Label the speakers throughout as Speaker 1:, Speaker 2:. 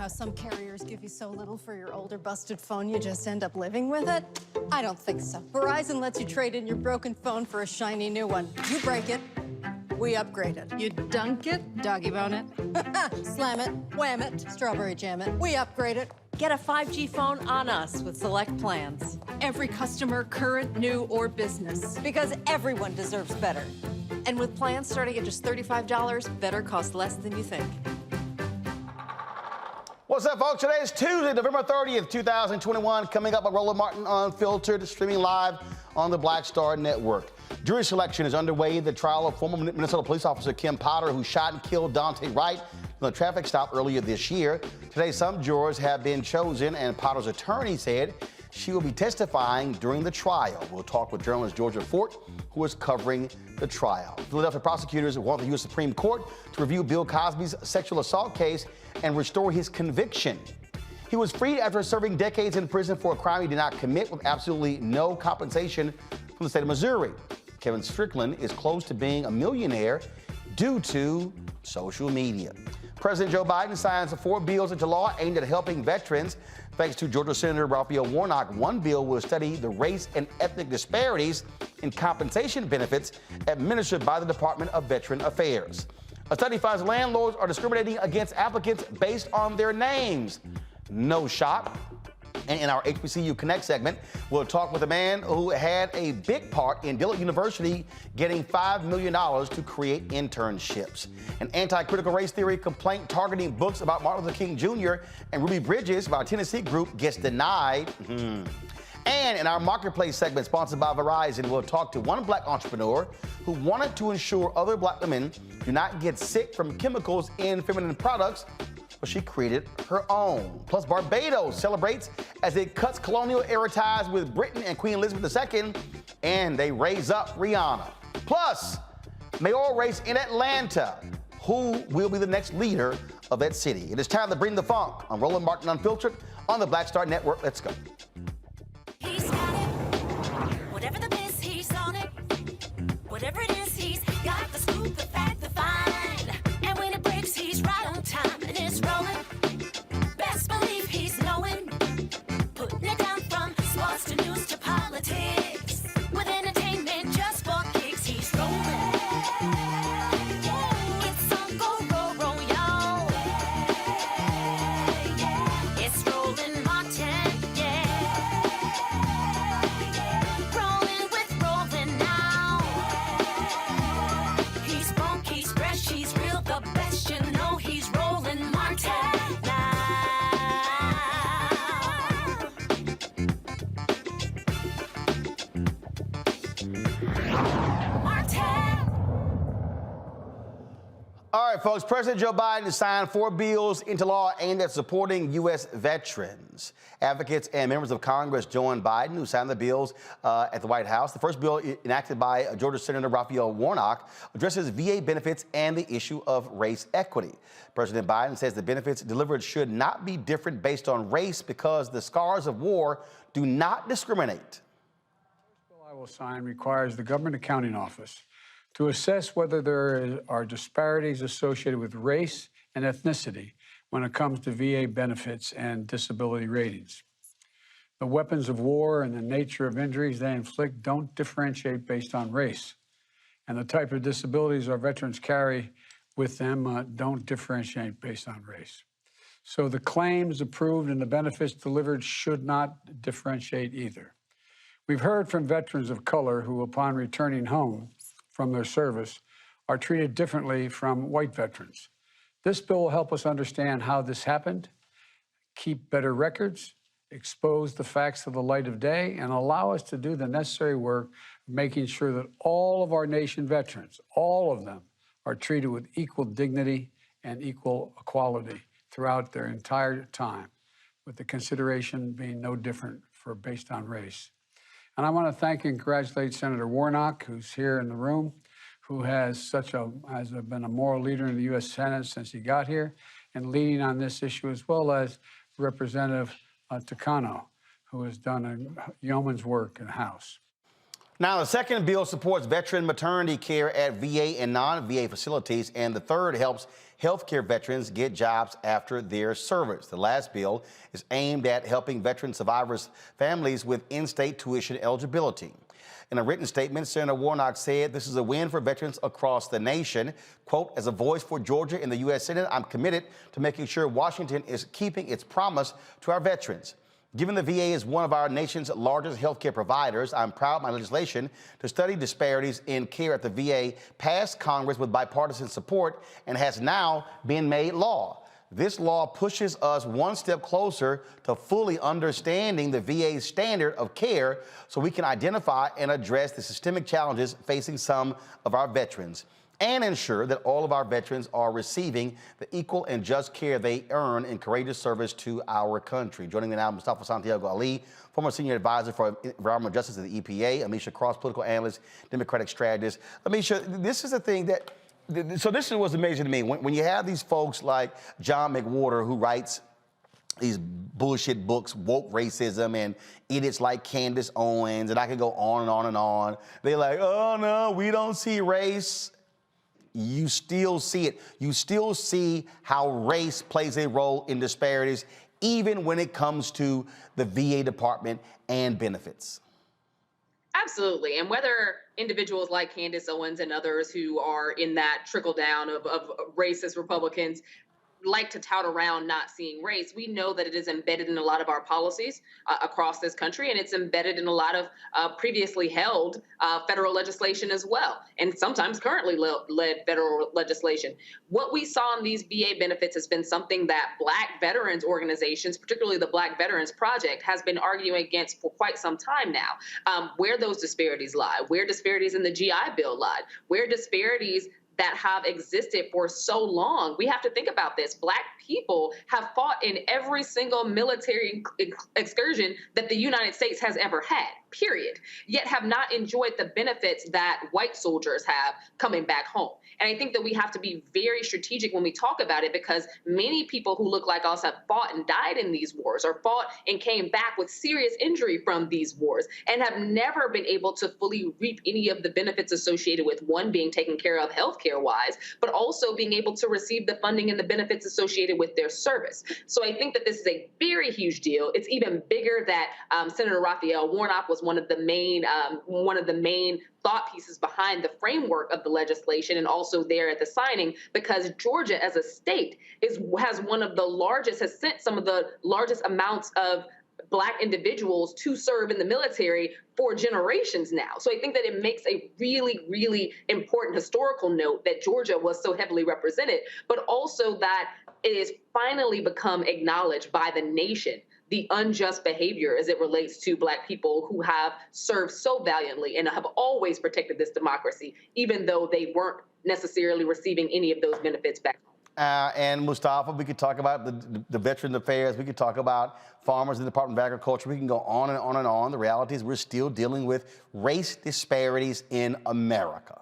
Speaker 1: how some carriers give you so little for your older busted phone you just end up living with it? I don't think so. Verizon lets you trade in your broken phone for a shiny new one. You break it, we upgrade it. You dunk it, doggy bone it, slam it, wham it, strawberry jam it, we upgrade it.
Speaker 2: Get a 5G phone on us with select plans.
Speaker 1: Every customer, current, new, or business.
Speaker 2: Because everyone deserves better. And with plans starting at just $35, better costs less than you think.
Speaker 3: What's up, folks? Today is Tuesday, November 30th, 2021. Coming up on Roland Martin Unfiltered, streaming live on the Black Star Network. Jury selection is underway in the trial of former Minnesota police officer Kim Potter, who shot and killed Daunte Wright in a traffic stop earlier this year. Today, some jurors have been chosen, and Potter's attorney said she will be testifying during the trial. We'll talk with journalist Georgia Fort, who is covering the trial. Philadelphia prosecutors want the U.S. Supreme Court to review Bill Cosby's sexual assault case and restore his conviction. He was freed after serving decades in prison for a crime he did not commit, with absolutely no compensation from the state of Missouri. Kevin Strickland is close to being a millionaire due to social media. President Joe Biden signs 4 bills into law aimed at helping veterans. Thanks to Georgia Senator Raphael Warnock, one bill will study the race and ethnic disparities in compensation benefits administered by the Department of Veteran Affairs. A study finds landlords are discriminating against applicants based on their names. No shock. And in our HBCU Connect segment, we'll talk with a man who had a big part in Dillard University getting $5 million to create internships. An anti-critical race theory complaint targeting books about Martin Luther King Jr. and Ruby Bridges by our Tennessee group gets denied. And in our Marketplace segment, sponsored by Verizon, we'll talk to one black entrepreneur who wanted to ensure other black women do not get sick from chemicals in feminine products. But she created her own. Plus, Barbados celebrates as it cuts colonial-era ties with Britain and Queen Elizabeth II, and they raise up Rihanna. Plus, mayoral race in Atlanta. Who will be the next leader of that city? It is time to bring the funk on Roland Martin Unfiltered on the Black Star Network. Let's go.
Speaker 4: He's got it. Whatever the miss, he's on it. Whatever it is, he's got the scoop, the fact, the find. And when it breaks, he's right on time. And it's rolling. Best believe he's knowing. Putting it down from sports to news to politics. With entertainment just for kicks, he's rolling. It's on go, roll, y'all. It's Roland Martin, yeah. Rolling with Roland now. He's funk, he's fresh, he's real, the best, you know he's Roland Martin now. Martin.
Speaker 3: All right, folks, President Joe Biden has signed 4 bills into law aimed at supporting U.S. veterans. Advocates and members of Congress joined Biden, who signed the bills at the White House. The first bill, enacted by Georgia Senator Raphael Warnock, addresses VA benefits and the issue of race equity. President Biden says the benefits delivered should not be different based on race because the scars of war do not discriminate.
Speaker 5: The bill I will sign requires the Government Accounting Office to assess whether there are disparities associated with race and ethnicity when it comes to VA benefits and disability ratings. The weapons of war and the nature of injuries they inflict don't differentiate based on race, and the type of disabilities our veterans carry with them don't differentiate based on race. So the claims approved and the benefits delivered should not differentiate either. We've heard from veterans of color who, upon returning home from their service, are treated differently from white veterans. This bill will help us understand how this happened, keep better records, expose the facts to the light of day, and allow us to do the necessary work of making sure that all of our nation veterans, all of them, are treated with equal dignity and equal equality throughout their entire time, with the consideration being no different based on race. And I want to thank and congratulate Senator Warnock, who's here in the room, who has been a moral leader in the U.S. Senate since he got here, and leading on this issue, as well as Representative Takano, who has done a yeoman's work in the House.
Speaker 3: Now, the second bill supports veteran maternity care at VA and non-VA facilities, and the third helps healthcare veterans get jobs after their service. The last bill is aimed at helping veteran survivors' families with in-state tuition eligibility. In a written statement, Senator Warnock said this is a win for veterans across the nation. Quote, as a voice for Georgia in the U.S. Senate, I'm committed to making sure Washington is keeping its promise to our veterans. Given the VA is one of our nation's largest healthcare providers, I'm proud my legislation to study disparities in care at the VA passed Congress with bipartisan support and has now been made law. This law pushes us one step closer to fully understanding the VA's standard of care so we can identify and address the systemic challenges facing some of our veterans and ensure that all of our veterans are receiving the equal and just care they earn in courageous service to our country. Joining me now, Mustafa Santiago Ali, former senior advisor for environmental justice at the EPA, Amisha Cross, political analyst, Democratic strategist. Amisha, this is the thing that, so this was amazing to me. When you have these folks like John McWhorter, who writes these bullshit books, woke racism, and idiots like Candace Owens, and I could go on and on and on. They're like, oh no, we don't see race. You still see it. You still see how race plays a role in disparities, even when it comes to the VA department and benefits.
Speaker 6: Absolutely. And whether individuals like Candace Owens and others who are in that trickle down of racist Republicans like to tout around not seeing race, we know that it is embedded in a lot of our policies across this country, and it's embedded in a lot of previously held federal legislation as well, and sometimes currently led federal legislation. What we saw in these VA benefits has been something that Black veterans organizations, particularly the Black Veterans Project, has been arguing against for quite some time now, where those disparities lie, where disparities in the GI Bill lie, where disparities that have existed for so long. We have to think about this. Black people have fought in every single military excursion that the United States has ever had, period, yet have not enjoyed the benefits that white soldiers have coming back home. And I think that we have to be very strategic when we talk about it, because many people who look like us have fought and died in these wars, or fought and came back with serious injury from these wars, and have never been able to fully reap any of the benefits associated with, one, being taken care of healthcare-wise, but also being able to receive the funding and the benefits associated with their service. So I think that this is a very huge deal. It's even bigger that Senator Raphael Warnock was one of the main thought pieces behind the framework of the legislation, and also there at the signing, because Georgia as a state has sent some of the largest amounts of Black individuals to serve in the military for generations now. So I think that it makes a really, really important historical note that Georgia was so heavily represented, but also that it has finally become acknowledged by the nation, the unjust behavior as it relates to Black people who have served so valiantly and have always protected this democracy, even though they weren't necessarily receiving any of those benefits back home.
Speaker 3: And Mustafa, we could talk about the Veterans Affairs. We could talk about farmers in the Department of Agriculture. We can go on and on and on. The reality is we're still dealing with race disparities in America.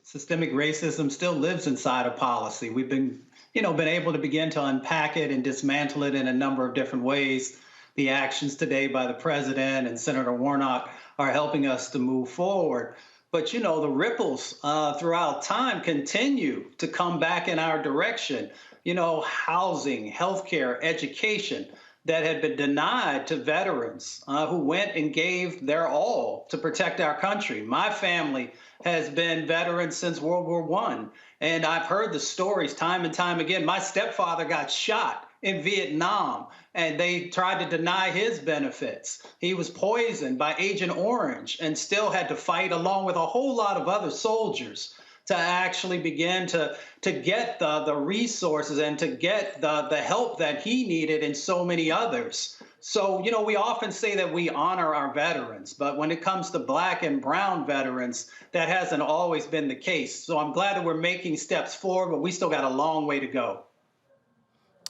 Speaker 7: Systemic racism still lives inside of policy. We've been able to begin to unpack it and dismantle it in a number of different ways. The actions today by the president and Senator Warnock are helping us to move forward. But, the ripples throughout time continue to come back in our direction. Housing, healthcare, education that had been denied to veterans who went and gave their all to protect our country. My family has been veterans since World War I, and I've heard the stories time and time again. My stepfather got shot in Vietnam, and they tried to deny his benefits. He was poisoned by Agent Orange and still had to fight along with a whole lot of other soldiers to actually begin to get the resources and to get the help that he needed and so many others. So, we often say that we honor our veterans, but when it comes to Black and brown veterans, that hasn't always been the case. So I'm glad that we're making steps forward, but we still got a long way to go.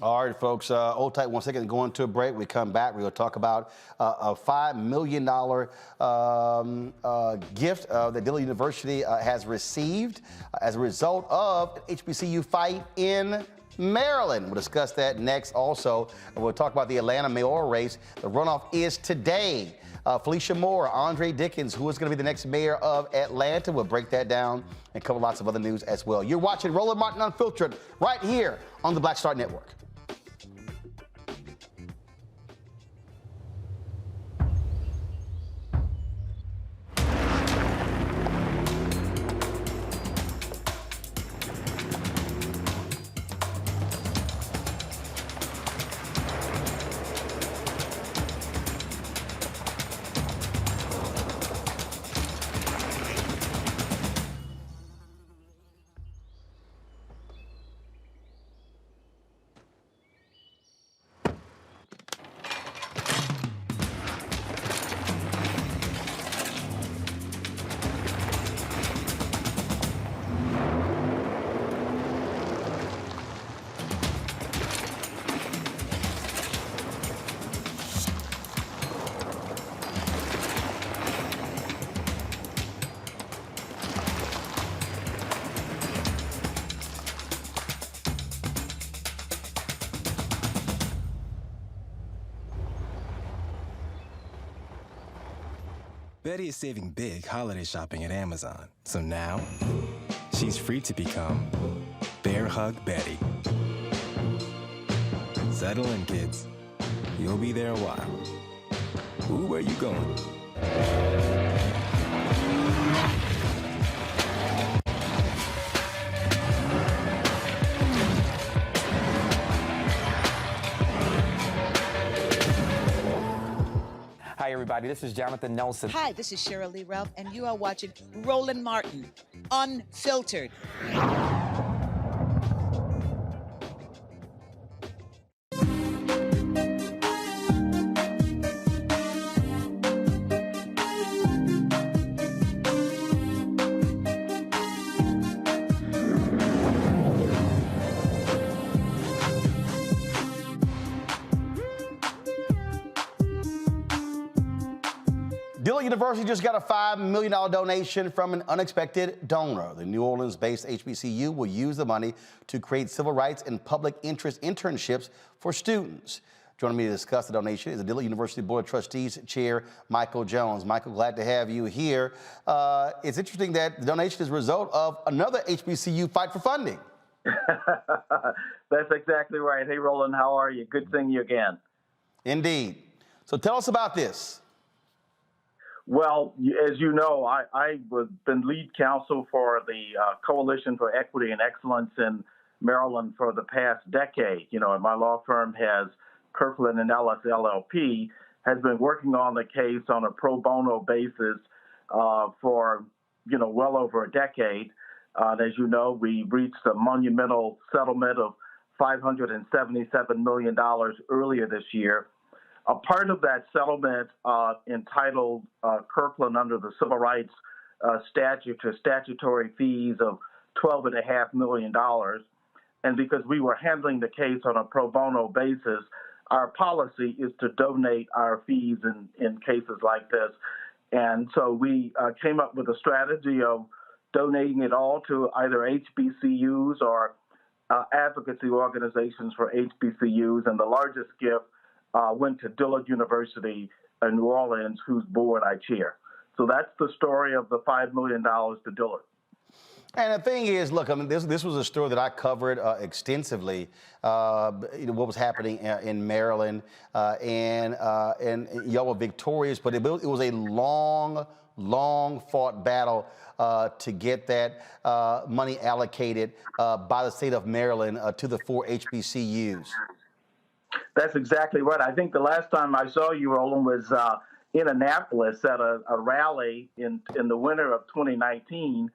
Speaker 3: All right, folks, hold tight 1 second, going to a break. We come back, we're going to talk about a $5 million gift that Dillard University has received as a result of HBCU fight in Maryland. We'll discuss that next also. And we'll talk about the Atlanta mayoral race. The runoff is today. Felicia Moore, Andre Dickens, who is going to be the next mayor of Atlanta. We'll break that down and cover lots of other news as well. You're watching Roland Martin Unfiltered right here on the Black Star Network.
Speaker 8: Betty is saving big holiday shopping at Amazon. So now, she's free to become Bear Hug Betty. Settle in, kids. You'll be there a while. Ooh, where you going?
Speaker 9: Hi, everybody. This is Jonathan Nelson.
Speaker 10: Hi, this is Cheryl Lee Ralph, and you are watching Roland Martin, Unfiltered.
Speaker 3: Dillard University just got a $5 million donation from an unexpected donor. The New Orleans-based HBCU will use the money to create civil rights and public interest internships for students. Joining me to discuss the donation is the Dillard University Board of Trustees Chair, Michael Jones. Michael, glad to have you here. It's interesting that the donation is a result of another HBCU fight for funding.
Speaker 11: That's exactly right. Hey, Roland, how are you? Good seeing you again.
Speaker 3: Indeed. So tell us about this.
Speaker 11: Well, as you know, I've been lead counsel for the Coalition for Equity and Excellence in Maryland for the past decade. You know, and my law firm has Kirkland and Ellis LLP, has been working on the case on a pro bono basis for, well over a decade. As you know, we reached a monumental settlement of $577 million earlier this year. A part of that settlement entitled Kirkland under the Civil Rights statute to statutory fees of $12.5 million. And because we were handling the case on a pro bono basis, our policy is to donate our fees in cases like this. And so we came up with a strategy of donating it all to either HBCUs or advocacy organizations for HBCUs. And the largest gift went to Dillard University in New Orleans, whose board I chair. So that's the story of the $5 million to Dillard.
Speaker 3: And the thing is, look, I mean, this was a story that I covered extensively, what was happening in Maryland, and y'all were victorious, but it was a long fought battle to get that money allocated by the state of Maryland to the 4 HBCUs.
Speaker 11: That's exactly right. I think the last time I saw you, Roland, was in Annapolis at a rally in the winter of 2019,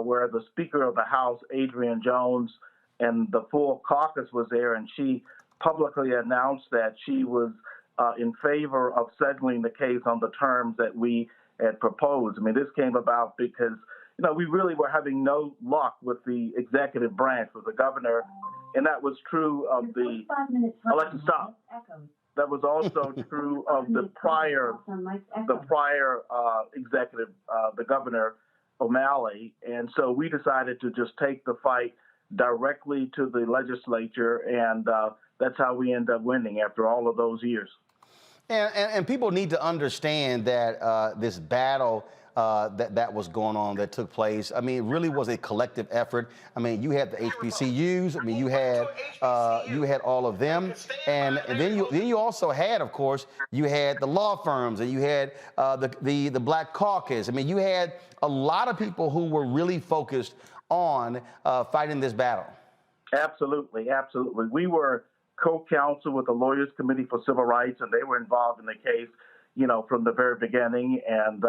Speaker 11: where the Speaker of the House, Adrienne Jones, and the full caucus was there, and she publicly announced that she was in favor of settling the case on the terms that we had proposed. I mean, this came about because, we really were having no luck with the executive branch, with the governor, and that was true of the, I'd like to stop. That was also true of the prior executive, the governor, O'Malley. And so we decided to just take the fight directly to the legislature, and that's how we end up winning after all of those years.
Speaker 3: And people need to understand that this battle that was going on, that took place, I mean, it really was a collective effort. I mean, you had the HBCUs. I mean, you had all of them, and then you also had, of course, you had the law firms, and you had the Black Caucus. I mean, you had a lot of people who were really focused on fighting this battle. Absolutely, absolutely. We were co-counsel with the Lawyers Committee for Civil Rights, and they were involved in the case, you know, from the very beginning. And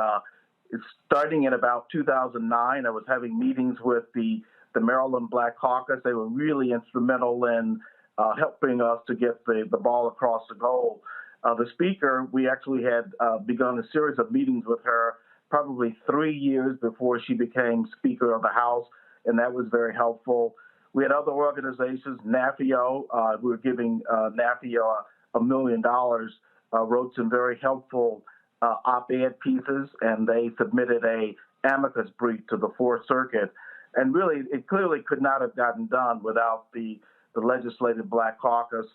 Speaker 3: starting in about 2009, I was having meetings with the Maryland Black Caucus. They were really instrumental in helping us to get the ball across the goal. The speaker, we actually had begun a series of meetings with her probably 3 years before she became Speaker of the House, and that was very helpful. We had other organizations, NAFIO. We were giving NAFIO $1 million, wrote some very helpful op-ed pieces, and they submitted a amicus brief to the Fourth Circuit. And really, it clearly could not have gotten done without the Legislative Black Caucus,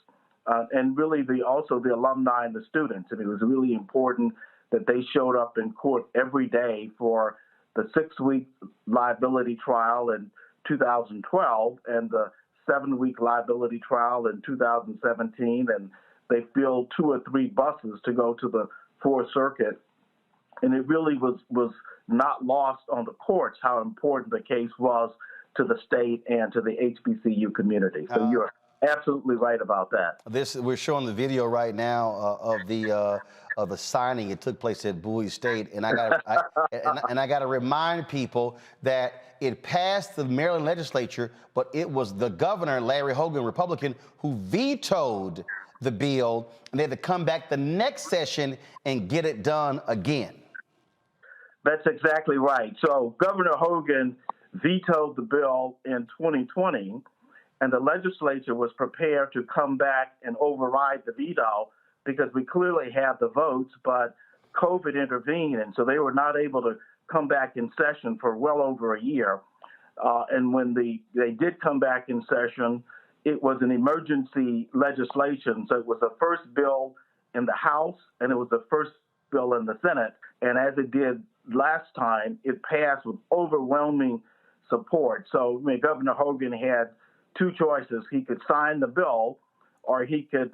Speaker 3: and really also the alumni and the students. And it was really important that they showed up in court every day for the 6-week liability trial in 2012 and the 7-week liability trial in 2017. And they filled 2 or 3 buses to go to the Fourth Circuit. And it really was not lost on the courts how important the case was to the state and to the HBCU community. So you're absolutely right about that. We're showing the video right now of the signing. It took place at Bowie State, and I got to remind people that it passed the Maryland legislature, but it was the governor, Larry Hogan, Republican, who vetoed the bill, and they had to come back the next session and get it done again. That's exactly right. So Governor Hogan vetoed the bill in 2020, and the legislature was prepared to come back and override the veto because we clearly had the votes, but COVID intervened, and so they were not able to come back in session for well over a year. And when they did come back in session, it was an emergency legislation. So it was the first bill in the House, and it was the first bill in the Senate. And as it did last time, it passed with overwhelming support. So I mean, Governor Hogan had 2 choices. He could sign the bill, or he could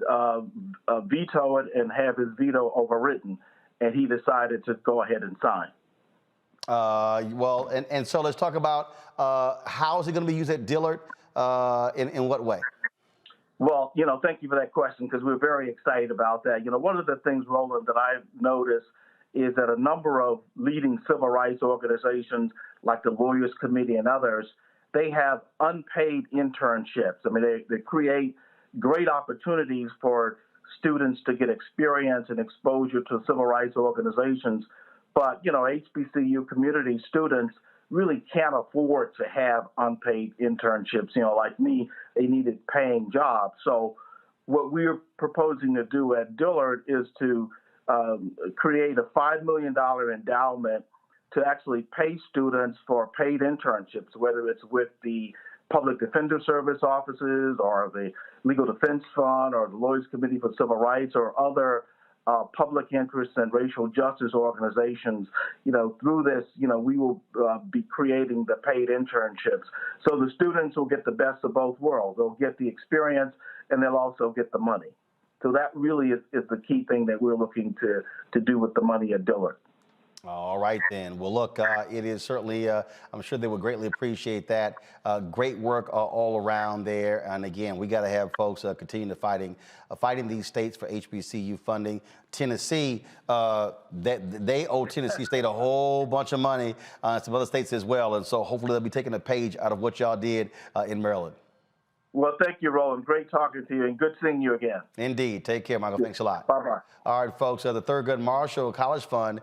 Speaker 3: veto it and have his veto overwritten. And he decided to go ahead and sign. Well, and so let's talk about how is it going to be used at Dillard? In what way? Well, you know, thank you for that question, because we're very excited about that. You know, one of the things, Roland, that I've noticed is that a number of leading civil rights organizations like the Lawyers Committee and others, they have unpaid internships. I mean, they create great opportunities for students to get experience and exposure to civil rights organizations. But, you know, HBCU community students really can't afford to have unpaid internships. You know, like me, they needed paying jobs. So what we're proposing to do at Dillard is to create a $5 million endowment to actually pay students for paid internships, whether it's with the Public Defender Service offices or the Legal Defense Fund or the Lawyers Committee for Civil Rights or other public interest and racial justice organizations. You know, through this, you know, we will be creating the paid internships. So the students will get the best of both worlds. They'll get the experience and they'll also get the money. So that really is the key thing that we're looking to do with the money at Dillard. All right, then. Well, look, it is certainly, I'm sure they would greatly appreciate that. Great work all around there. And again, we got to have folks continue to fighting these states for HBCU funding. Tennessee, they owe Tennessee State a whole bunch of money, some other states as well. And so hopefully they'll be taking a page out of what y'all did in Maryland.
Speaker 11: Well, thank you, Roland. Great talking to you, and good seeing you again.
Speaker 3: Indeed. Take care, Michael. Thanks a lot.
Speaker 11: Bye-bye.
Speaker 3: All right, folks. The Thurgood Marshall College Fund,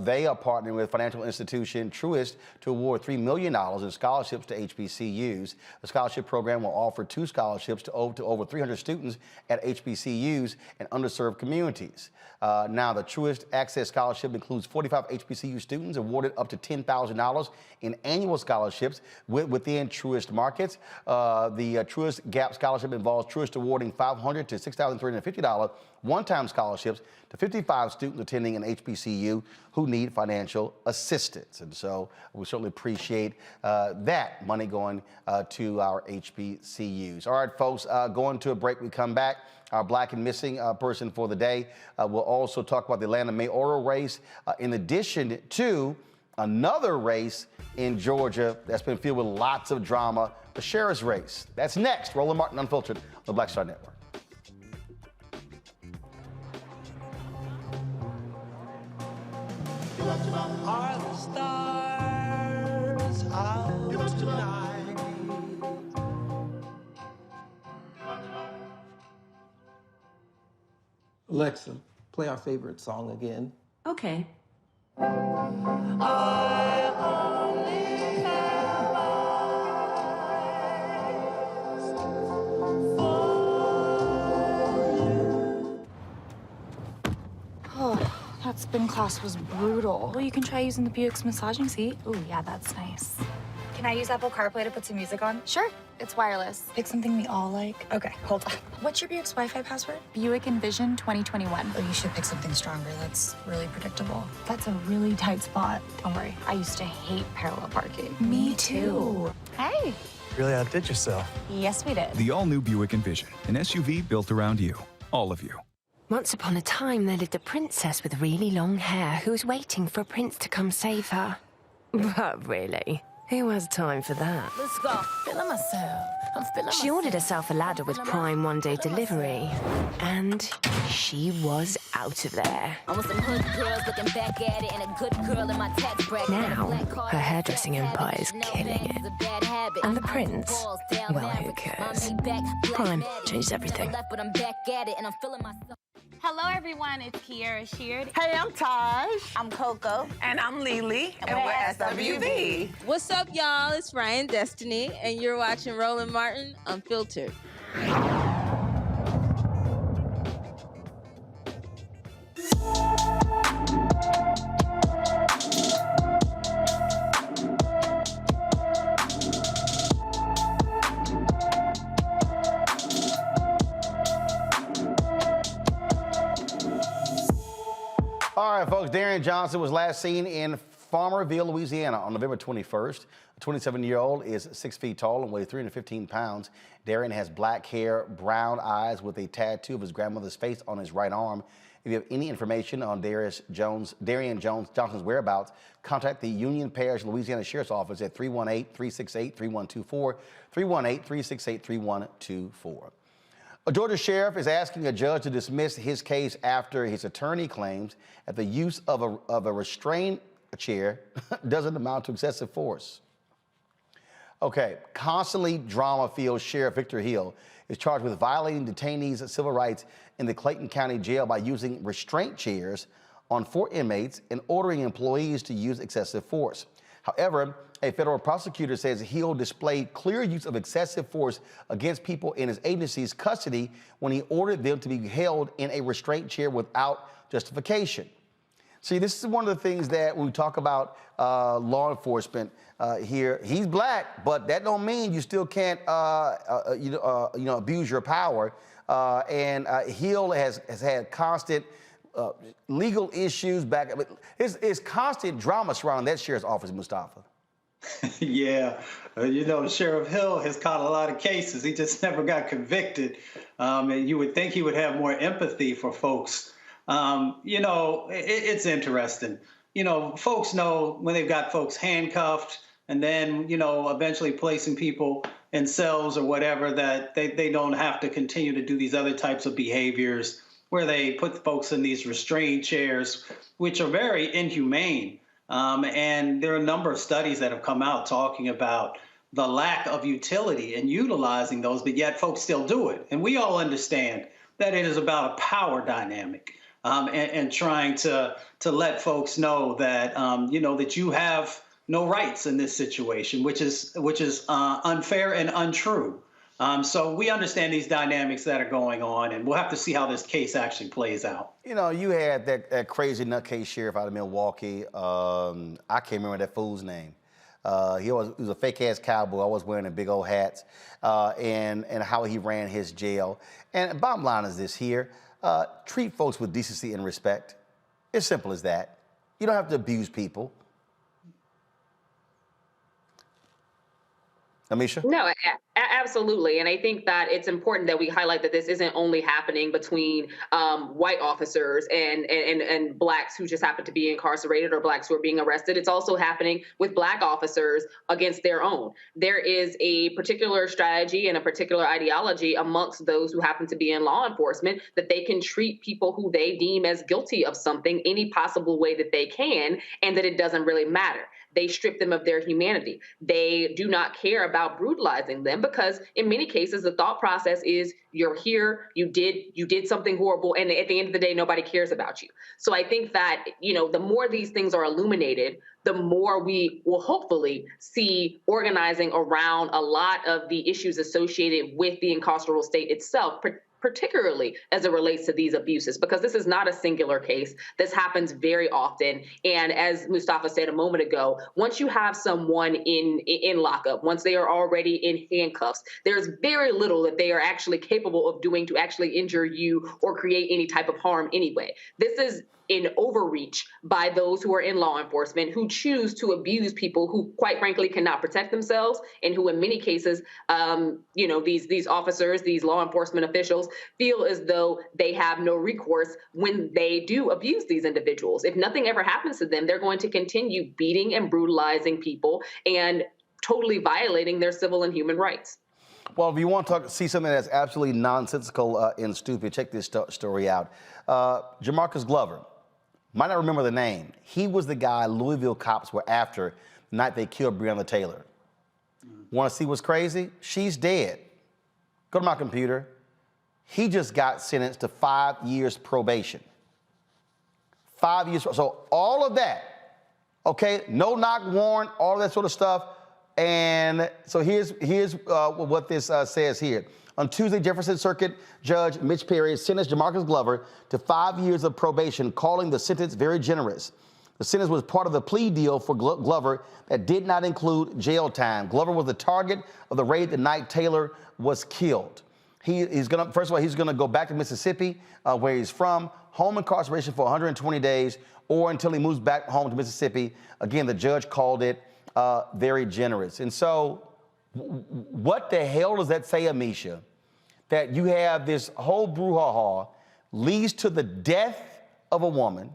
Speaker 3: they are partnering with financial institution Truist to award $3 million in scholarships to HBCUs. The scholarship program will offer 2 scholarships to over 300 students at HBCUs and underserved communities. Now, the Truist Access Scholarship includes 45 HBCU students awarded up to $10,000 in annual scholarships within Truist markets. The Truist Gap Scholarship involves Truist awarding $500 to $6,350 one-time scholarships to 55 students attending an HBCU who need financial assistance. And so we certainly appreciate that money going to our HBCUs. All right, folks, going to a break. We come back. Our black and missing person for the day. We'll also talk about the Atlanta mayoral race, in addition to another race in Georgia that's been filled with lots of drama, the sheriff's race. That's next. Roland Martin Unfiltered on the Black Star Network.
Speaker 12: Are the stars out tonight?
Speaker 13: Alexa, play our favorite song again.
Speaker 2: Okay.
Speaker 14: Oh, that spin class was brutal. Well, you can try using the Buick's massaging seat. Ooh, yeah, that's nice.
Speaker 15: Can I use Apple CarPlay to put some music on?
Speaker 14: Sure, it's wireless.
Speaker 15: Pick something we all like. Okay, hold on. What's your Buick's Wi-Fi password?
Speaker 14: Buick Envision 2021.
Speaker 15: Oh, you should pick something stronger. That's really predictable.
Speaker 14: That's a really tight spot. Don't worry, I used to hate parallel parking.
Speaker 15: Me too.
Speaker 14: Hey.
Speaker 16: Really outdid yourself.
Speaker 14: Yes, we did.
Speaker 17: The all-new Buick Envision, an SUV built around you, all of you.
Speaker 18: Once upon a time, there lived a princess with really long hair who was waiting for a prince to come save her. But really, who has time for that?
Speaker 15: Let's go. Feeling myself. I'm feeling
Speaker 18: She ordered herself a ladder with Prime one-day delivery, and she was out of there.
Speaker 4: I want some hood girls looking back at it and a good girl in my tax bracket.
Speaker 18: Now, her hairdressing empire is killing it. And the prince, well, who cares? Prime changes everything.
Speaker 19: Hello, everyone. It's Kiara Sheard.
Speaker 20: Hey, I'm Taj.
Speaker 19: I'm Coco.
Speaker 20: And I'm Lily. And we're SWV.
Speaker 21: What's up, y'all? It's Ryan Destiny, and you're watching Roland Martin Unfiltered.
Speaker 3: All right, folks, Darian Johnson was last seen in Farmerville, Louisiana on November 21st. The 27-year-old is 6 feet tall and weighs 315 pounds. Darian has black hair, brown eyes with a tattoo of his grandmother's face on his right arm. If you have any information on Darian Johnson's whereabouts, contact the Union Parish, Louisiana Sheriff's Office at 318-368-3124, 318-368-3124. A Georgia sheriff is asking a judge to dismiss his case after his attorney claims that the use of a restraint chair doesn't amount to excessive force. Okay, constantly drama-filled Sheriff Victor Hill is charged with violating detainees' civil rights in the Clayton County Jail by using restraint chairs on 4 inmates and ordering employees to use excessive force. However, a federal prosecutor says Hill displayed clear use of excessive force against people in his agency's custody when he ordered them to be held in a restraint chair without justification. See, this is one of the things that when we talk about law enforcement here. He's black, but that don't mean you still can't abuse your power. And Hill has had constant legal issues back. It's constant drama surrounding that sheriff's office, Mustafa.
Speaker 7: Yeah, Sheriff Hill has caught a lot of cases. He just never got convicted. And you would think he would have more empathy for folks. It's interesting. Folks know when they've got folks handcuffed and then, eventually placing people in cells or whatever, that they don't have to continue to do these other types of behaviors where they put folks in these restrained chairs, which are very inhumane. And there are a number of studies that have come out talking about the lack of utility in utilizing those, but yet folks still do it. And we all understand that it is about a power dynamic, and trying to let folks know that, that you have no rights in this situation, which is unfair and untrue. So we understand these dynamics that are going on, and we'll have to see how this case actually plays out.
Speaker 3: You know, you had that crazy nutcase sheriff out of Milwaukee. I can't remember that fool's name. He was a fake-ass cowboy, always wearing the big old hats, and how he ran his jail. And bottom line is this here, treat folks with decency and respect. It's simple as that. You don't have to abuse people. Amisha?
Speaker 6: No, absolutely. And I think that it's important that we highlight that this isn't only happening between white officers and blacks who just happen to be incarcerated or blacks who are being arrested. It's also happening with black officers against their own. There is a particular strategy and a particular ideology amongst those who happen to be in law enforcement that they can treat people who they deem as guilty of something any possible way that they can, and that it doesn't really matter. They strip them of their humanity. They do not care about brutalizing them because in many cases, the thought process is you're here, you did something horrible, and at the end of the day, nobody cares about you. So I think that, the more these things are illuminated, the more we will hopefully see organizing around a lot of the issues associated with the incarceral state itself, particularly as it relates to these abuses, because this is not a singular case. This happens very often. And as Mustafa said a moment ago, once you have someone in lockup, once they are already in handcuffs, there's very little that they are actually capable of doing to actually injure you or create any type of harm anyway. This is an overreach by those who are in law enforcement who choose to abuse people who, quite frankly, cannot protect themselves, and who in many cases, these officers, these law enforcement officials feel as though they have no recourse when they do abuse these individuals. If nothing ever happens to them, they're going to continue beating and brutalizing people and totally violating their civil and human rights.
Speaker 3: Well, if you want to see something that's absolutely nonsensical and stupid, check this story out. Jamarcus Glover. Might not remember the name. He was the guy Louisville cops were after the night they killed Breonna Taylor. Want to see what's crazy? She's dead. Go to my computer. He just got sentenced to 5 years probation. 5 years. So all of that, okay, no knock warrant, all that sort of stuff. And so here's what this says here. On Tuesday, Jefferson Circuit Judge Mitch Perry sentenced Jamarcus Glover to 5 years of probation, calling the sentence very generous. The sentence was part of the plea deal for Glover that did not include jail time. Glover was the target of the raid the night Taylor was killed. He's gonna go back to Mississippi, where he's from, home incarceration for 120 days, or until he moves back home to Mississippi. Again, the judge called it very generous. And so, what the hell does that say, Amisha? That you have this whole brouhaha leads to the death of a woman,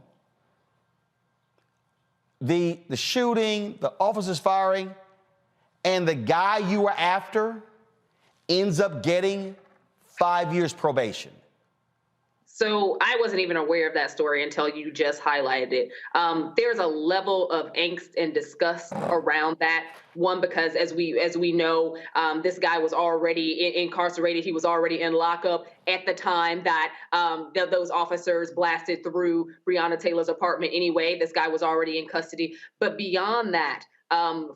Speaker 3: the shooting, the officers firing, and the guy you were after ends up getting 5 years probation.
Speaker 6: So I wasn't even aware of that story until you just highlighted it. There's a level of angst and disgust around that. One, because as we know, this guy was already incarcerated. He was already in lockup at the time that those officers blasted through Breonna Taylor's apartment anyway. This guy was already in custody. But beyond that,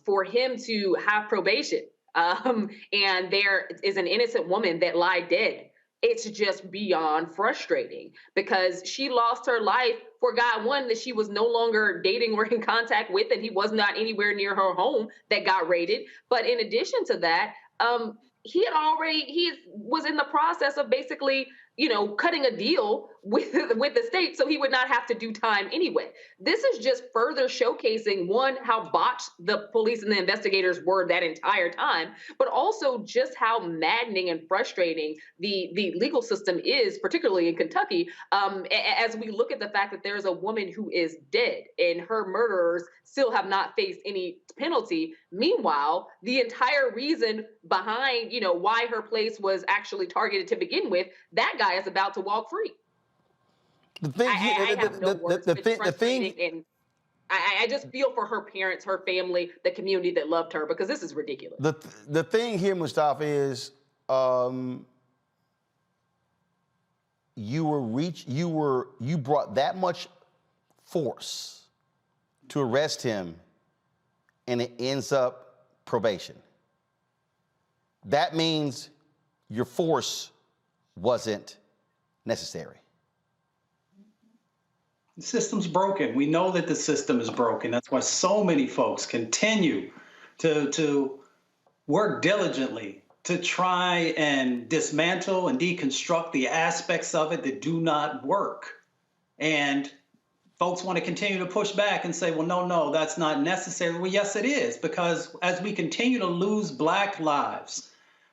Speaker 6: for him to have probation and there is an innocent woman that lied dead, it's just beyond frustrating because she lost her life for God, one, that she was no longer dating or in contact with, and he was not anywhere near her home that got raided. But in addition to that, he was in the process of basically, cutting a deal with the state so he would not have to do time anyway. This is just further showcasing, one, how botched the police and the investigators were that entire time, but also just how maddening and frustrating the legal system is, particularly in Kentucky, as we look at the fact that there's a woman who is dead and her murderers still have not faced any penalty. Meanwhile, the entire reason behind, why her place was actually targeted to begin with, that guy is about to walk free.
Speaker 3: The thing,
Speaker 6: I have no words. It's frustrating, and I just feel for her parents, her family, the community that loved her, because this is ridiculous.
Speaker 3: The thing here, Mustafa, is you brought that much force to arrest him, and it ends up probation. That means your force wasn't necessary.
Speaker 7: The system's broken. We know that the system is broken. That's why so many folks continue to work diligently to try and dismantle and deconstruct the aspects of it that do not work. And folks want to continue to push back and say, well, no, that's not necessary. Well, yes, it is, because as we continue to lose Black lives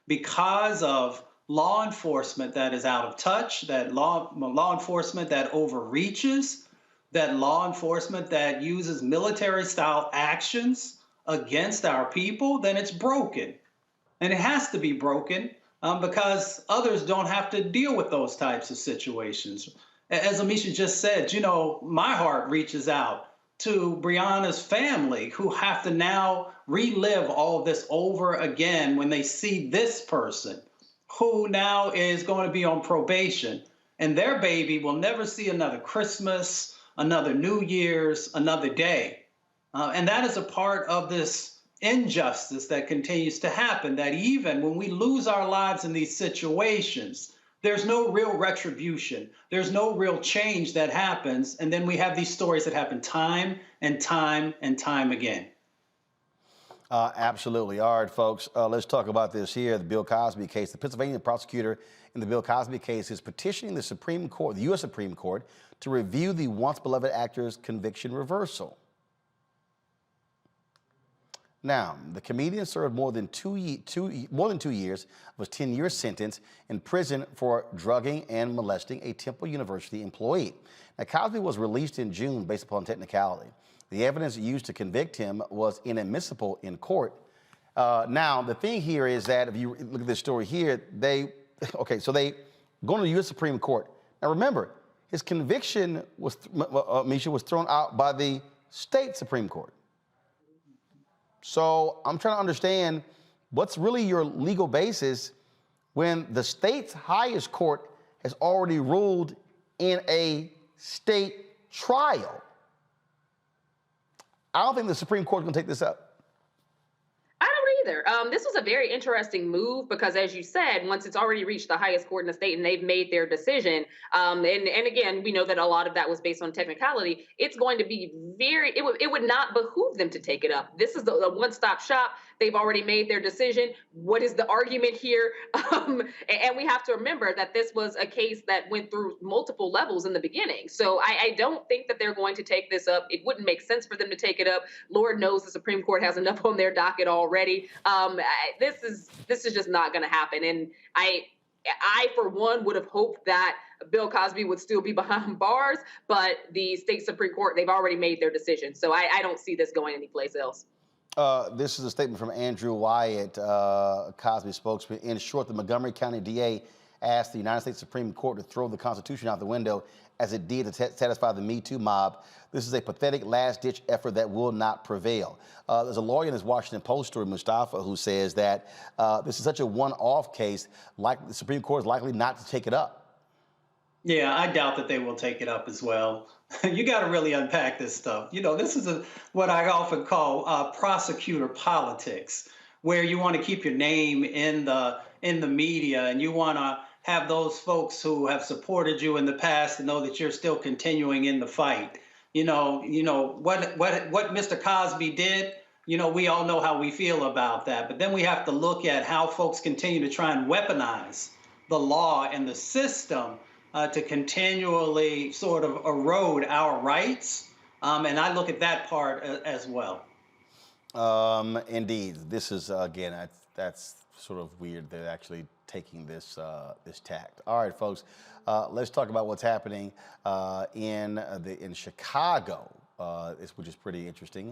Speaker 7: because of law enforcement that is out of touch, that law enforcement that overreaches, that law enforcement that uses military-style actions against our people, then it's broken. And it has to be broken because others don't have to deal with those types of situations. As Amisha just said, you know, my heart reaches out to Breonna's family, who have to now relive all of this over again when they see this person who now is going to be on probation, and their baby will never see another Christmas, another New Year's, another day. And that is a part of this injustice that continues to happen, that even when we lose our lives in these situations, there's no real retribution. There's no real change that happens. And then we have these stories that happen time and time and time again.
Speaker 3: Absolutely. All right, folks, let's talk about this here, the Bill Cosby case. The Pennsylvania prosecutor in the Bill Cosby case is petitioning the Supreme Court, the U.S. Supreme Court, to review the once-beloved actor's conviction reversal. Now, the comedian served more than 2 years of a 10-year sentence in prison for drugging and molesting a Temple University employee. Now, Cosby was released in June based upon technicality. The evidence used to convict him was inadmissible in court. Now, the thing here is that if you look at this story here, they go to the U.S. Supreme Court. Now, remember, his conviction was, Misha, was thrown out by the state Supreme Court. So I'm trying to understand what's really your legal basis when the state's highest court has already ruled in a state trial. I don't think the Supreme Court is going to take this up.
Speaker 6: I don't either. This was a very interesting move because, as you said, once it's already reached the highest court in the state and they've made their decision, and again, we know that a lot of that was based on technicality. It's going to be it would not behoove them to take it up. This is the one-stop shop. They've already made their decision. What is the argument here? And we have to remember that this was a case that went through multiple levels in the beginning. So I don't think that they're going to take this up. It wouldn't make sense for them to take it up. Lord knows the Supreme Court has enough on their docket already. This is just not going to happen. And I, for one, would have hoped that Bill Cosby would still be behind bars, but the state Supreme Court, they've already made their decision. So I don't see this going anyplace else.
Speaker 3: This is a statement from Andrew Wyatt, Cosby spokesman. In short, the Montgomery County DA asked the United States Supreme Court to throw the Constitution out the window as it did to satisfy the Me Too mob. This is a pathetic last-ditch effort that will not prevail. There's a lawyer in this Washington Post story, Mustafa, who says that this is such a one-off case, like the Supreme Court is likely not to take it up.
Speaker 7: Yeah, I doubt that they will take it up as well. You got to really unpack this stuff. You know, this is what I often call prosecutor politics, where you want to keep your name in the media, and you want to have those folks who have supported you in the past to know that you're still continuing in the fight. You know what Mr. Cosby did. You know, we all know how we feel about that. But then we have to look at how folks continue to try and weaponize the law and the system to continually sort of erode our rights. And I look at that part as well.
Speaker 3: Indeed. This is, again, that's sort of weird. They're actually taking this tact. All right, folks, let's talk about what's happening in Chicago, which is pretty interesting.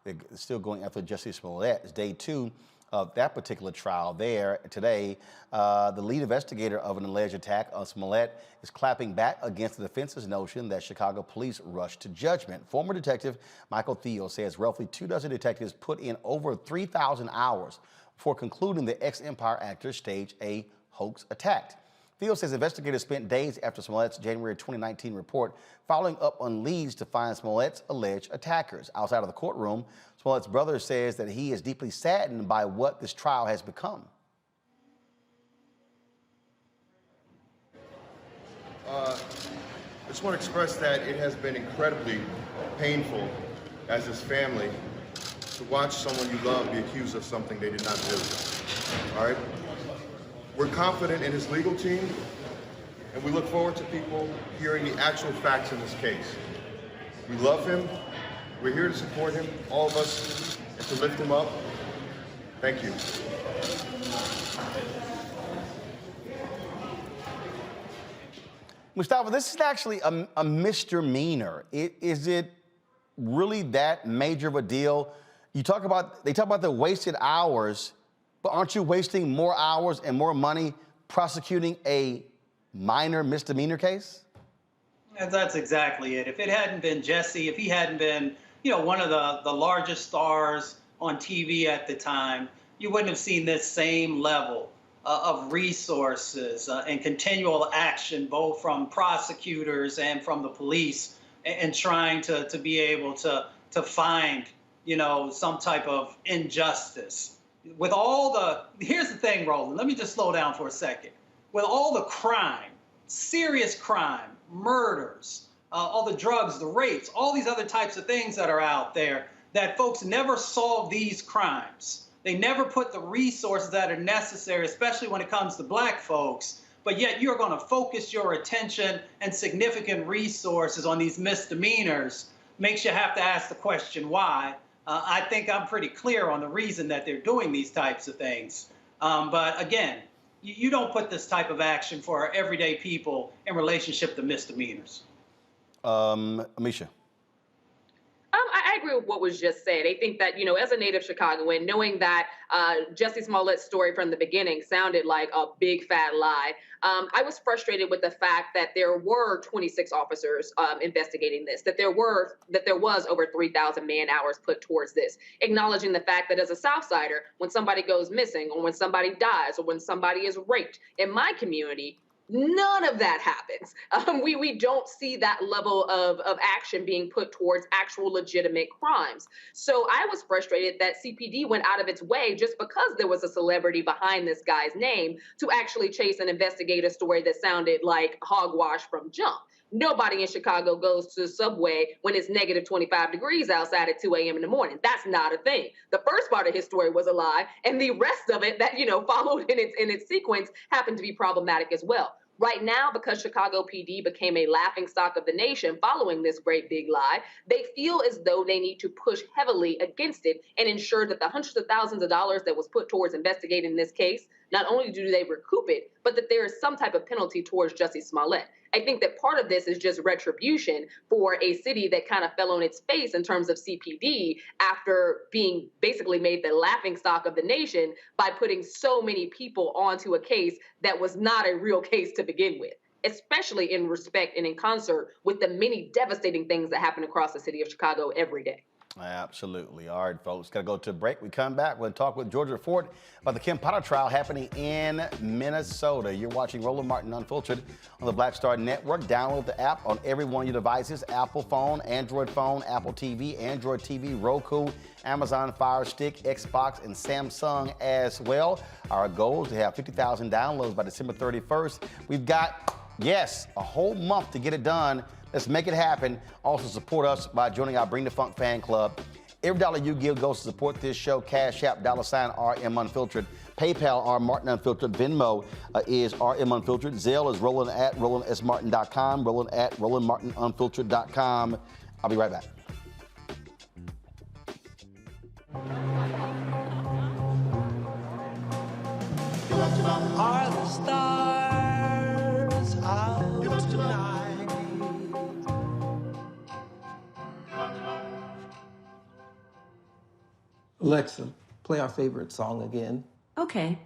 Speaker 3: They're still going after Jussie Smollet. It's day 2 of that particular trial there today. The lead investigator of an alleged attack on Smollet is clapping back against the defense's notion that Chicago police rushed to judgment. Former detective Michael Theo says roughly 24 detectives put in over 3,000 hours before concluding the ex-Empire actor staged a hoax attack. Theo says investigators spent days after Smollett's January 2019 report following up on leads to find Smollett's alleged attackers. Outside of the courtroom, Smollett's brother says that he is deeply saddened by what this trial has become.
Speaker 16: I just want to express that it has been incredibly painful as his family to watch someone you love be accused of something they did not do. All right? We're confident in his legal team, and we look forward to people hearing the actual facts in this case. We love him. We're here to support him, all of us, and to lift him up. Thank you.
Speaker 3: Mustafa, this is actually a misdemeanor. Is it really that major of a deal? They talk about the wasted hours, but aren't you wasting more hours and more money prosecuting a minor misdemeanor case?
Speaker 7: And that's exactly it. If it hadn't been Jussie, if he hadn't been, one of the largest stars on TV at the time, you wouldn't have seen this same level of resources and continual action, both from prosecutors and from the police, and trying to be able to find, some type of injustice. With all here's the thing, Roland, let me just slow down for a second. With all the crime, serious crime, murders, all the drugs, the rapes, all these other types of things that are out there, that folks never solve these crimes. They never put the resources that are necessary, especially when it comes to Black folks, but yet you're going to focus your attention and significant resources on these misdemeanors. Makes you have to ask the question, why? I think I'm pretty clear on the reason that they're doing these types of things. But again, you don't put this type of action for our everyday people in relationship to misdemeanors.
Speaker 3: Amisha.
Speaker 6: I agree with what was just said. I think that, as a native Chicagoan, knowing that Jussie Smollett's story from the beginning sounded like a big fat lie, I was frustrated with the fact that there were 26 officers investigating this, that there was over 3,000 man hours put towards this, acknowledging the fact that as a Southsider, when somebody goes missing or when somebody dies or when somebody is raped in my community, none of that happens. We don't see that level of action being put towards actual legitimate crimes. So I was frustrated that CPD went out of its way just because there was a celebrity behind this guy's name to actually chase and investigate a story that sounded like hogwash from jump. Nobody in Chicago goes to the subway when it's negative 25 degrees outside at 2 a.m. in the morning. That's not a thing. The first part of his story was a lie, and the rest of it that, followed in its sequence happened to be problematic as well. Right now, because Chicago PD became a laughingstock of the nation following this great big lie, they feel as though they need to push heavily against it and ensure that the hundreds of thousands of dollars that was put towards investigating this case, not only do they recoup it, but that there is some type of penalty towards Jussie Smollett. I think that part of this is just retribution for a city that kind of fell on its face in terms of CPD after being basically made the laughingstock of the nation by putting so many people onto a case that was not a real case to begin with, especially in respect and in concert with the many devastating things that happen across the city of Chicago every day.
Speaker 3: Absolutely. All right, folks, got to go to a break. We come back. We'll talk with Georgia Fort about the Kim Potter trial happening in Minnesota. You're watching Roland Martin Unfiltered on the Black Star Network. Download the app on every one of your devices: Apple phone, Android phone, Apple TV, Android TV, Roku, Amazon Fire Stick, Xbox, and Samsung as well. Our goal is to have 50,000 downloads by December 31st. We've got, yes, a whole month to get it done. Let's make it happen. Also support us by joining our Bring the Funk fan club. Every dollar you give goes to support this show. Cash App, $RM Unfiltered. PayPal, R Martin Unfiltered. Venmo is RM Unfiltered. Zelle is Roland at RolandSMartin.com. Roland at RolandMartinUnfiltered.com. I'll be right back.
Speaker 12: Are the stars out tonight?
Speaker 13: Alexa, Play our favorite song again.
Speaker 1: Okay.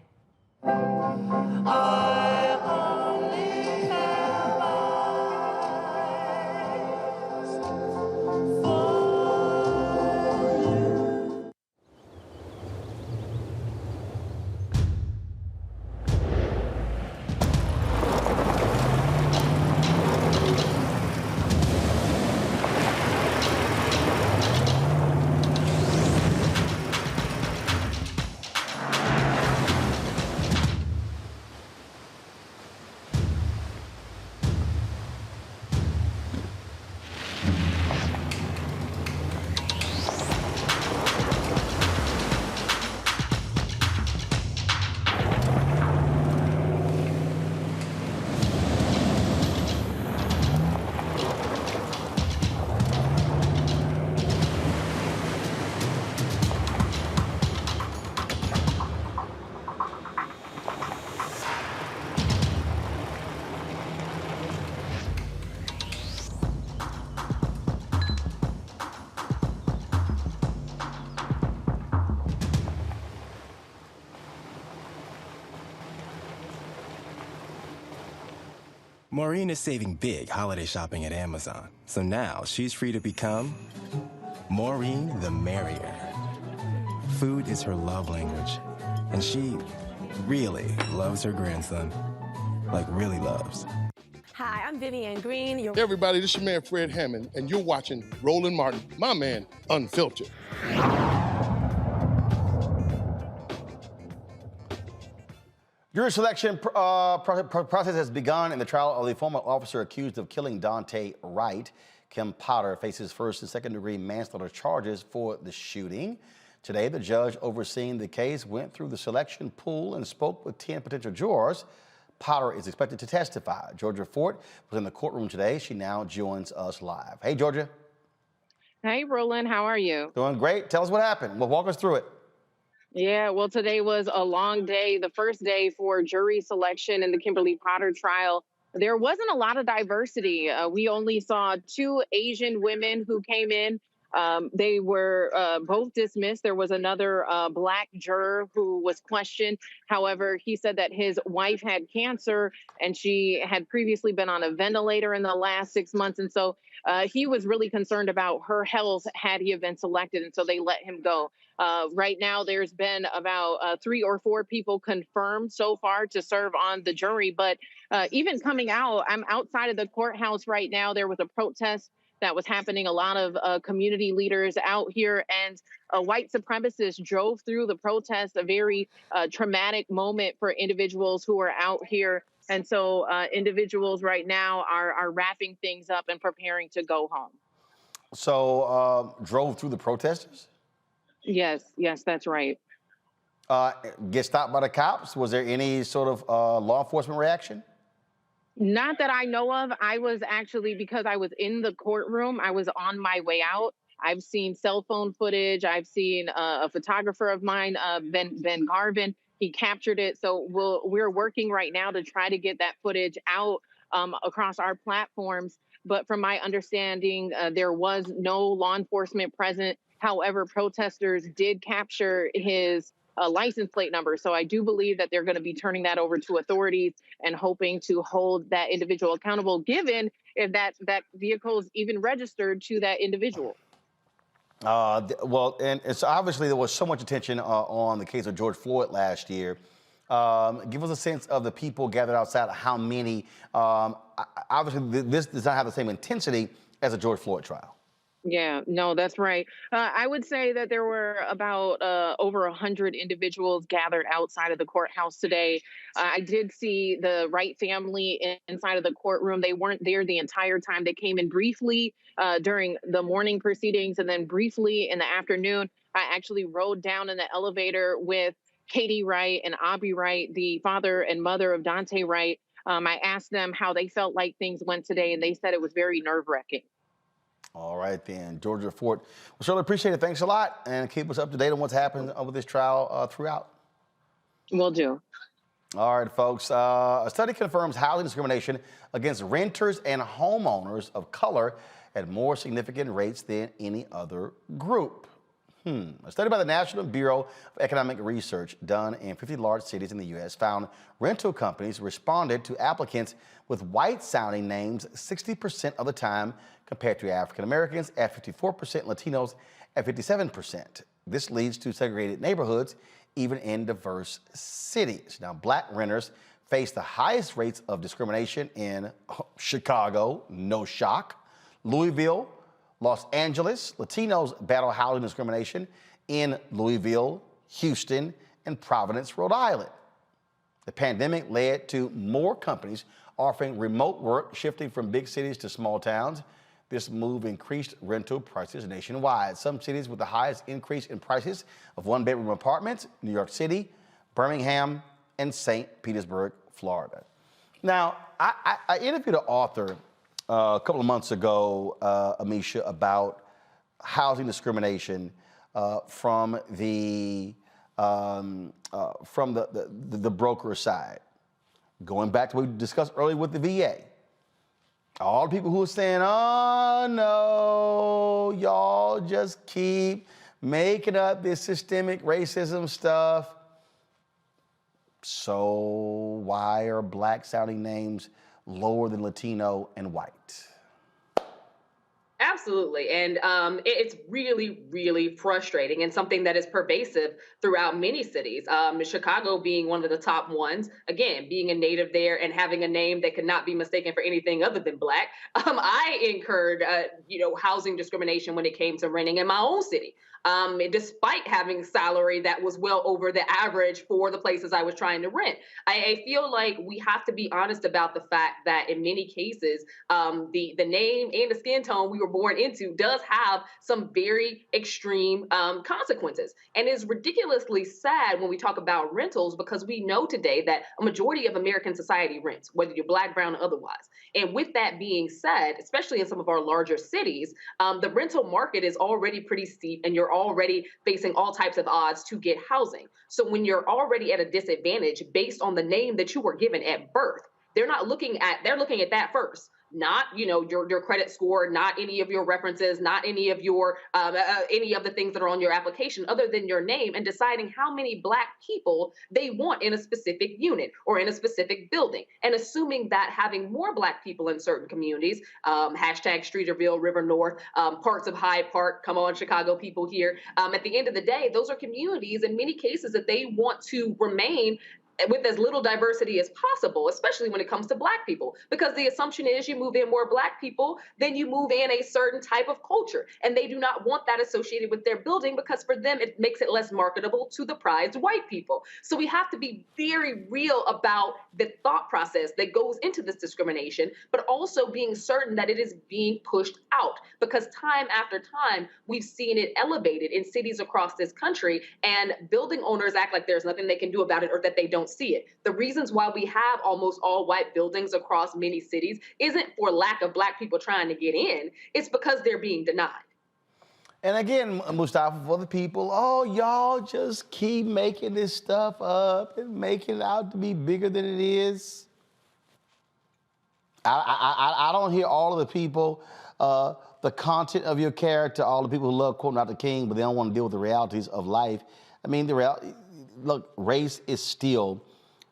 Speaker 8: Maureen is saving big holiday shopping at Amazon, so now she's free to become Maureen the Merrier. Food is her love language, and she really loves her grandson. Like, really loves.
Speaker 22: Hi, I'm Vivian Green.
Speaker 23: Hey everybody, this is your man Fred Hammond, and you're watching Roland Martin, my man, Unfiltered.
Speaker 3: Jury selection process has begun in the trial of the former officer accused of killing Daunte Wright. Kim Potter faces first and second degree manslaughter charges for the shooting. Today, the judge overseeing the case went through the selection pool and spoke with 10 potential jurors. Potter is expected to testify. Georgia Fort was in the courtroom today. She now joins us live. Hey, Georgia.
Speaker 24: Hey, Roland. How are you?
Speaker 3: Doing great. Tell us what happened. Well, walk us through it.
Speaker 24: Yeah, well, today was a long day, the first day for jury selection in the Kimberly Potter trial. There wasn't a lot of diversity. We only saw 2 Asian women who came in. They were both dismissed. There was another black juror who was questioned. However, he said that his wife had cancer and she had previously been on a ventilator in the last 6 months. And so he was really concerned about her health had he have been selected. And so they let him go. Right now, there's been about 3 or 4 people confirmed so far to serve on the jury. But even coming out, I'm outside of the courthouse right now. There was a protest that was happening. A lot of community leaders out here, and white supremacists drove through the protest, a very traumatic moment for individuals who are out here. And so individuals right now are wrapping things up and preparing to go home.
Speaker 3: So drove through the protesters?
Speaker 24: Yes, that's right.
Speaker 3: Get stopped by the cops? Was there any sort of law enforcement reaction?
Speaker 24: Not that I know of. I was actually, because I was in the courtroom, I was on my way out. I've seen cell phone footage. I've seen a photographer of mine, Ben Garvin. He captured it. So we're working right now to try to get that footage out across our platforms. But from my understanding, there was no law enforcement present. However, protesters did capture his license plate number. So I do believe that they're going to be turning that over to authorities and hoping to hold that individual accountable, given if that vehicle is even registered to that individual.
Speaker 3: Well, and it's obviously there was so much attention on the case of George Floyd last year. Give us a sense of the people gathered outside, how many. Obviously, this does not have the same intensity as a George Floyd trial.
Speaker 24: Yeah, no, that's right. I would say that there were about over 100 individuals gathered outside of the courthouse today. I did see the Wright family inside of the courtroom. They weren't there the entire time. They came in briefly during the morning proceedings and then briefly in the afternoon. I actually rode down in the elevator with Katie Wright and Aubrey Wright, the father and mother of Daunte Wright. I asked them how they felt like things went today, and they said it was very nerve-wracking.
Speaker 3: All right, then. Georgia Fort. We certainly appreciate it. Thanks a lot. And keep us up to date on what's happened with this trial throughout.
Speaker 24: Will do.
Speaker 3: All right, folks. A study confirms housing discrimination against renters and homeowners of color at more significant rates than any other group. A study by the National Bureau of Economic Research done in 50 large cities in the U.S. found rental companies responded to applicants with white-sounding names 60% of the time compared to African Americans at 54%, Latinos at 57%. This leads to segregated neighborhoods even in diverse cities. Now, black renters face the highest rates of discrimination in Chicago, no shock, Louisville, Los Angeles. Latinos battle housing discrimination in Louisville, Houston, and Providence, Rhode Island. The pandemic led to more companies offering remote work, shifting from big cities to small towns. This move increased rental prices nationwide. Some cities with the highest increase in prices of one-bedroom apartments: New York City, Birmingham, and St. Petersburg, Florida. Now, I interviewed an author a couple of months ago, Amisha, about housing discrimination from the broker side. Going back to what we discussed earlier with the VA. All the people who are saying, oh no, y'all just keep making up this systemic racism stuff. So why are black sounding names lower than Latino and white?
Speaker 6: Absolutely. And it's really, really frustrating and something that is pervasive throughout many cities. Chicago being one of the top ones, again, being a native there and having a name that could not be mistaken for anything other than black. I incurred, housing discrimination when it came to renting in my own city. Despite having salary that was well over the average for the places I was trying to rent. I feel like we have to be honest about the fact that in many cases, the name and the skin tone we were born into does have some very extreme consequences. And it's ridiculously sad when we talk about rentals, because we know today that a majority of American society rents, whether you're black, brown, or otherwise. And with that being said, especially in some of our larger cities, the rental market is already pretty steep, and you're already facing all types of odds to get housing. So when you're already at a disadvantage based on the name that you were given at birth, they're looking at that first. Not, your credit score, not any of your references, not any of your any of the things that are on your application other than your name, and deciding how many black people they want in a specific unit or in a specific building, and assuming that having more black people in certain communities, hashtag Streeterville, River North, parts of Hyde Park, come on Chicago people here, at the end of the day, those are communities in many cases that they want to remain with as little diversity as possible, especially when it comes to black people, because the assumption is you move in more black people, then you move in a certain type of culture, and they do not want that associated with their building, because for them it makes it less marketable to the prized white people. So we have to be very real about the thought process that goes into this discrimination, but also being certain that it is being pushed out, because time after time we've seen it elevated in cities across this country, and building owners act like there's nothing they can do about it or that they don't see it. The reasons why we have almost all white buildings across many cities isn't for lack of black people trying to get in, it's because they're being denied.
Speaker 3: And again, Mustafa, for the people, oh, y'all just keep making this stuff up and making it out to be bigger than it is. I don't hear all of the people, the content of your character, all the people who love quoting out the king, but they don't want to deal with the realities of life. I mean, look, race is still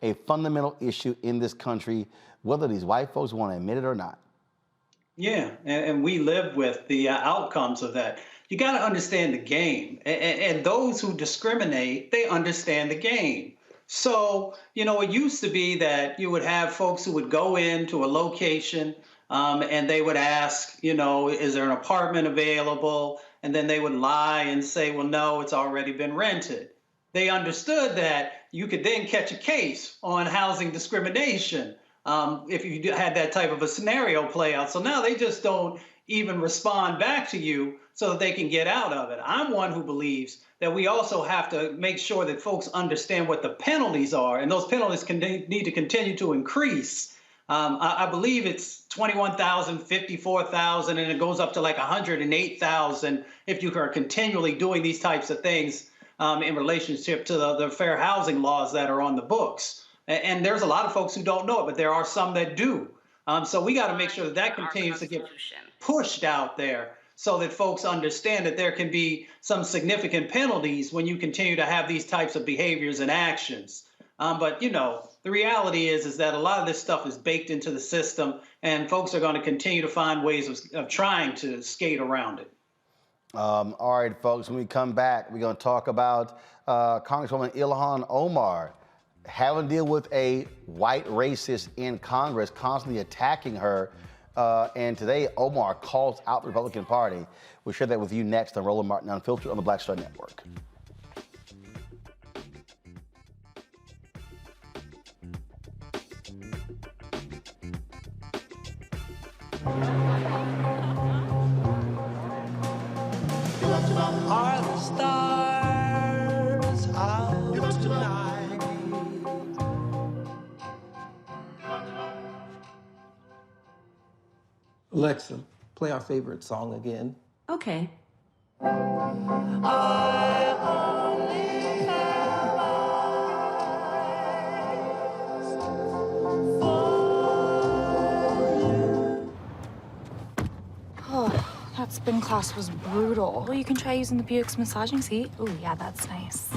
Speaker 3: a fundamental issue in this country, whether these white folks want to admit it or not.
Speaker 7: Yeah, and we live with the outcomes of that. You got to understand the game. And those who discriminate, they understand the game. So, it used to be that you would have folks who would go into a location and they would ask, is there an apartment available? And then they would lie and say, well, no, it's already been rented. They understood that you could then catch a case on housing discrimination if you had that type of a scenario play out. So now they just don't even respond back to you so that they can get out of it. I'm one who believes that we also have to make sure that folks understand what the penalties are, and those penalties need to continue to increase. I believe it's $21,000, $54,000, and it goes up to like $108,000 if you are continually doing these types of things in relationship to the fair housing laws that are on the books. And there's a lot of folks who don't know it, but there are some that do. So we got to make sure that continues to get pushed out there so that folks understand that there can be some significant penalties when you continue to have these types of behaviors and actions. But, you know, the reality is that a lot of this stuff is baked into the system, and folks are going to continue to find ways of trying to skate around it.
Speaker 3: All right, folks, when we come back, we're going to talk about Congresswoman Ilhan Omar having to deal with a white racist in Congress constantly attacking her. And today, Omar calls out the Republican Party. We'll share that with you next on Roland Martin Unfiltered on the Black Star Network.
Speaker 12: Are the stars out tonight?
Speaker 13: Alexa, play our favorite song again.
Speaker 1: Okay.
Speaker 14: Oh, that spin class was brutal. Well, you can try using the Buick's massaging seat. Ooh, yeah, that's nice.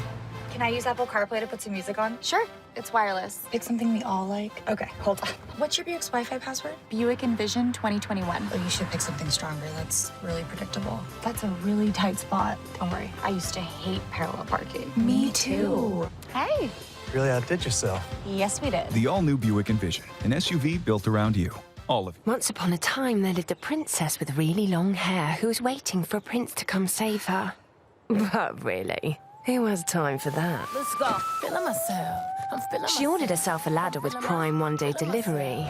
Speaker 15: Can I use Apple CarPlay to put some music on?
Speaker 14: Sure, it's wireless.
Speaker 15: Pick something we all like. Okay, hold on. What's your Buick's Wi-Fi password?
Speaker 14: Buick Envision 2021.
Speaker 15: Oh, you should pick something stronger. That's really predictable.
Speaker 14: That's a really tight spot. Don't worry, I used to hate parallel parking.
Speaker 15: Me too.
Speaker 14: Hey.
Speaker 5: Really outdid yourself.
Speaker 14: Yes, we did.
Speaker 17: The all-new Buick Envision, an SUV built around you. All of it.
Speaker 18: Once upon a time, there lived a princess with really long hair who was waiting for a prince to come save her. But really, who has time for that?
Speaker 4: Let's go. Feeling myself. I'm feeling
Speaker 18: She ordered herself a ladder with Prime one-day delivery,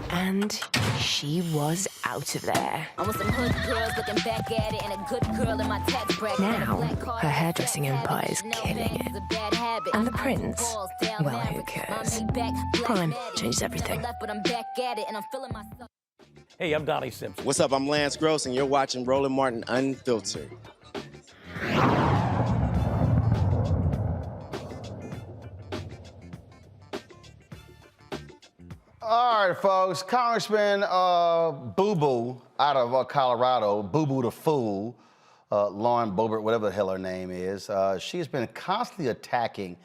Speaker 18: and she was out of there.
Speaker 4: I want some hood girls looking back at it and a good girl in my tax bracket.
Speaker 18: Now, her hairdressing empire is killing it. And the prince, well, who cares? Prime changes everything.
Speaker 5: Hey, I'm Donnie Simpson.
Speaker 9: What's up? I'm Lance Gross, and you're watching Roland Martin Unfiltered.
Speaker 3: All right, folks. Congressman Boo Boo out of Colorado, Boo Boo the Fool, Lauren Boebert, whatever the hell her name is, she's been constantly attacking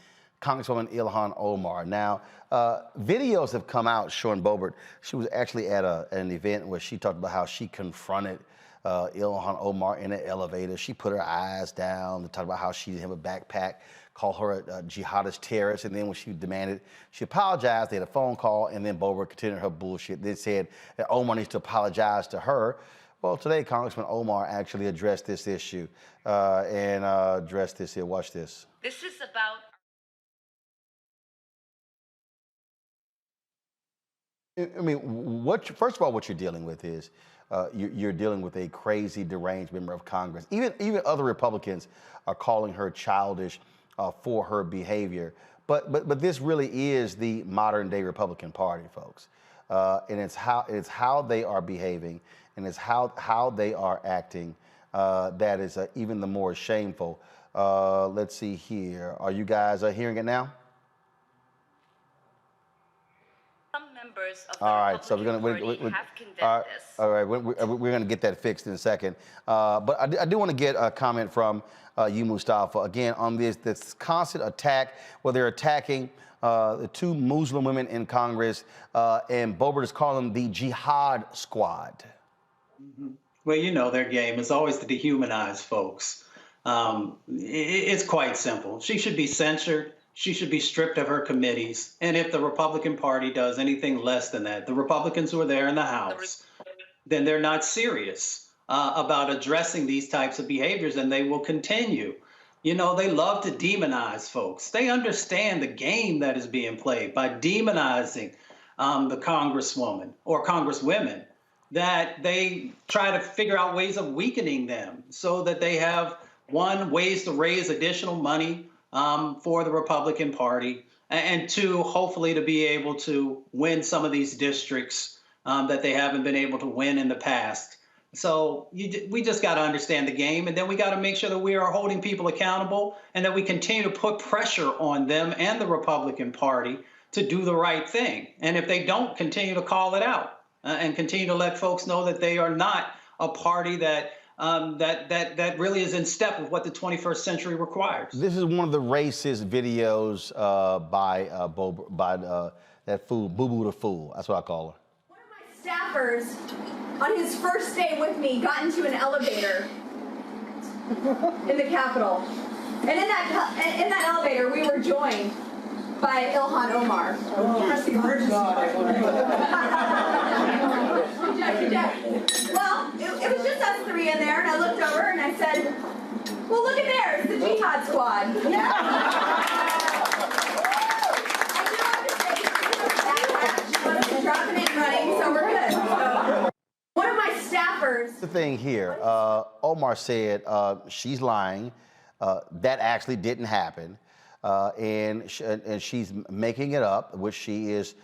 Speaker 3: Congresswoman Ilhan Omar. Now, videos have come out showing Boebert. She was actually at an event where she talked about how she confronted Ilhan Omar in an elevator. She put her eyes down and talked about how she didn't have a backpack, called her a jihadist terrorist, and then when she demanded, she apologized. They had a phone call, and then Boebert continued her bullshit. They said that Omar needs to apologize to her. Well, today, Congressman Omar actually addressed this issue and addressed this here. Watch this.
Speaker 10: This is about...
Speaker 3: I mean, first of all, what you're dealing with is you're dealing with a crazy, deranged member of Congress. Even other Republicans are calling her childish for her behavior. But this really is the modern day Republican Party, folks. And it's how they are behaving and it's how they are acting that is even the more shameful. Let's see here. Are you guys hearing it now?
Speaker 10: Some members of the
Speaker 3: All right, so
Speaker 10: Republican
Speaker 3: we're
Speaker 10: Party
Speaker 3: going
Speaker 10: have condemned this.
Speaker 3: all right, we're going to get that fixed in a second. But I do want to get a comment from you, Mustafa, again, on this constant attack, where they're attacking the two Muslim women in Congress, and Boebert is calling them the Jihad Squad.
Speaker 7: Mm-hmm. Well, you know their game is always to dehumanize folks. It's quite simple. She should be censured. She should be stripped of her committees. And if the Republican Party does anything less than that, the Republicans who are there in the House, then they're not serious about addressing these types of behaviors, and they will continue. You know, they love to demonize folks. They understand the game that is being played by demonizing the congresswoman or congresswomen, that they try to figure out ways of weakening them so that they have, one, ways to raise additional money for the Republican Party, and two, hopefully to be able to win some of these districts that they haven't been able to win in the past. So we just got to understand the game, and then we got to make sure that we are holding people accountable and that we continue to put pressure on them and the Republican Party to do the right thing. And if they don't, continue to call it out and continue to let folks know that they are not a party that that really is in step with what the 21st century requires.
Speaker 3: This is one of the racist videos by that fool, Boo Boo the Fool. That's what I call her.
Speaker 1: Staffers on his first day with me got into an elevator in the Capitol. And in that elevator, we were joined by Ilhan Omar. Press the emergency button. Well, it was just us three in there, and I looked over and I said, well, look at there, it's the Jihad Squad. Dropping it and running, so we're good. So, one of my staffers.
Speaker 3: The thing here, Omar said she's lying. That actually didn't happen, and she's making it up, which she is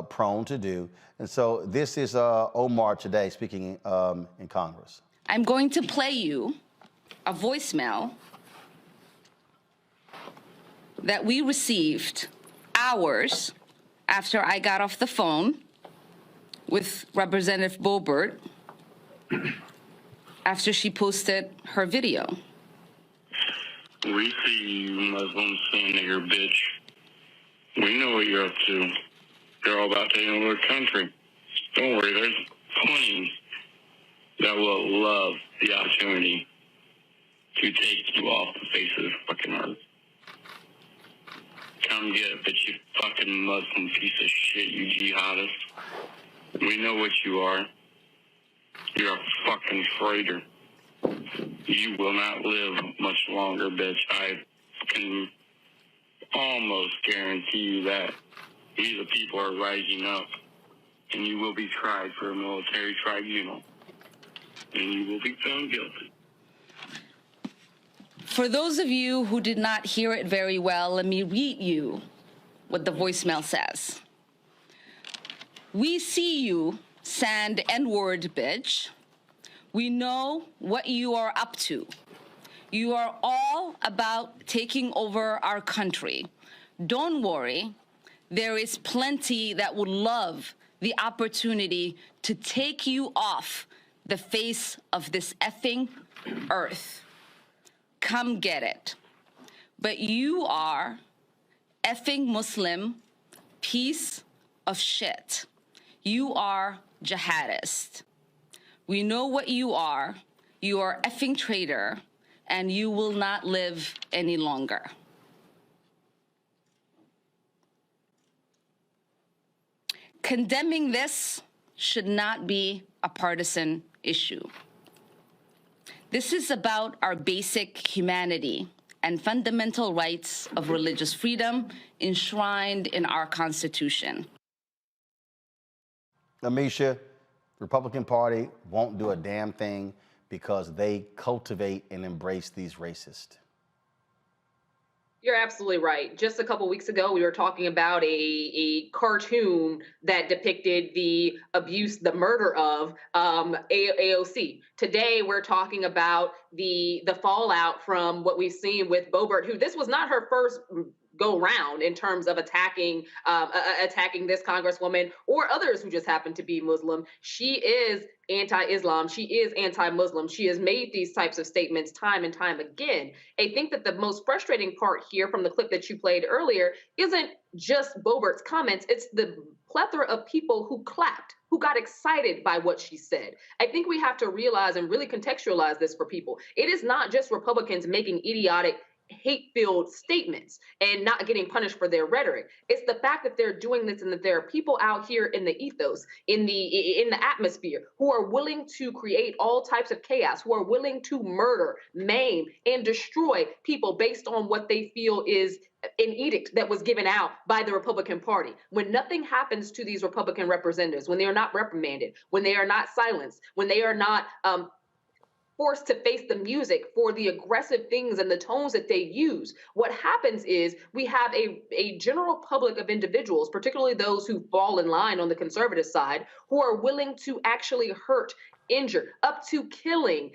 Speaker 3: prone to do. And so this is Omar today speaking in Congress.
Speaker 2: I'm going to play you a voicemail that we received hours after I got off the phone with Representative Boebert after she posted her video.
Speaker 11: We see you Muslims saying nigger bitch. We know what you're up to. You're all about taking over the country. Don't worry, there's plenty that will love the opportunity to take you off the face of the fucking earth. Come get it, bitch, you fucking Muslim piece of shit, you jihadist. We know what you are. You're a fucking traitor. You will not live much longer, bitch. I can almost guarantee you that. We, the people, are rising up, and you will be tried for a military tribunal, and you will be found guilty.
Speaker 2: For those of you who did not hear it very well, let me read you what the voicemail says. We see you, sand N-word bitch. We know what you are up to. You are all about taking over our country. Don't worry, there is plenty that would love the opportunity to take you off the face of this effing earth. Come get it. But you are effing Muslim piece of shit. You are jihadist. We know what you are. You are effing traitor, and you will not live any longer. Condemning this should not be a partisan issue. This is about our basic humanity and fundamental rights of religious freedom enshrined in our Constitution.
Speaker 3: Amisha, the Republican Party won't do a damn thing because they cultivate and embrace these racists.
Speaker 6: You're absolutely right. Just a couple weeks ago, we were talking about a cartoon that depicted the abuse, the murder of AOC. Today, we're talking about the fallout from what we've seen with Boebert, who this was not her first go round in terms of attacking this congresswoman or others who just happen to be Muslim. She is anti-Islam. She is anti-Muslim. She has made these types of statements time and time again. I think that the most frustrating part here from the clip that you played earlier isn't just Boebert's comments. It's the plethora of people who clapped, who got excited by what she said. I think we have to realize and really contextualize this for people. It is not just Republicans making idiotic, hate-filled statements and not getting punished for their rhetoric. It's the fact that they're doing this and that there are people out here in the ethos, in the atmosphere, who are willing to create all types of chaos, who are willing to murder, maim, and destroy people based on what they feel is an edict that was given out by the Republican Party. When nothing happens to these Republican representatives, when they are not reprimanded, when they are not silenced, when they are not forced to face the music for the aggressive things and the tones that they use, what happens is we have a general public of individuals, particularly those who fall in line on the conservative side, who are willing to actually hurt injured, up to killing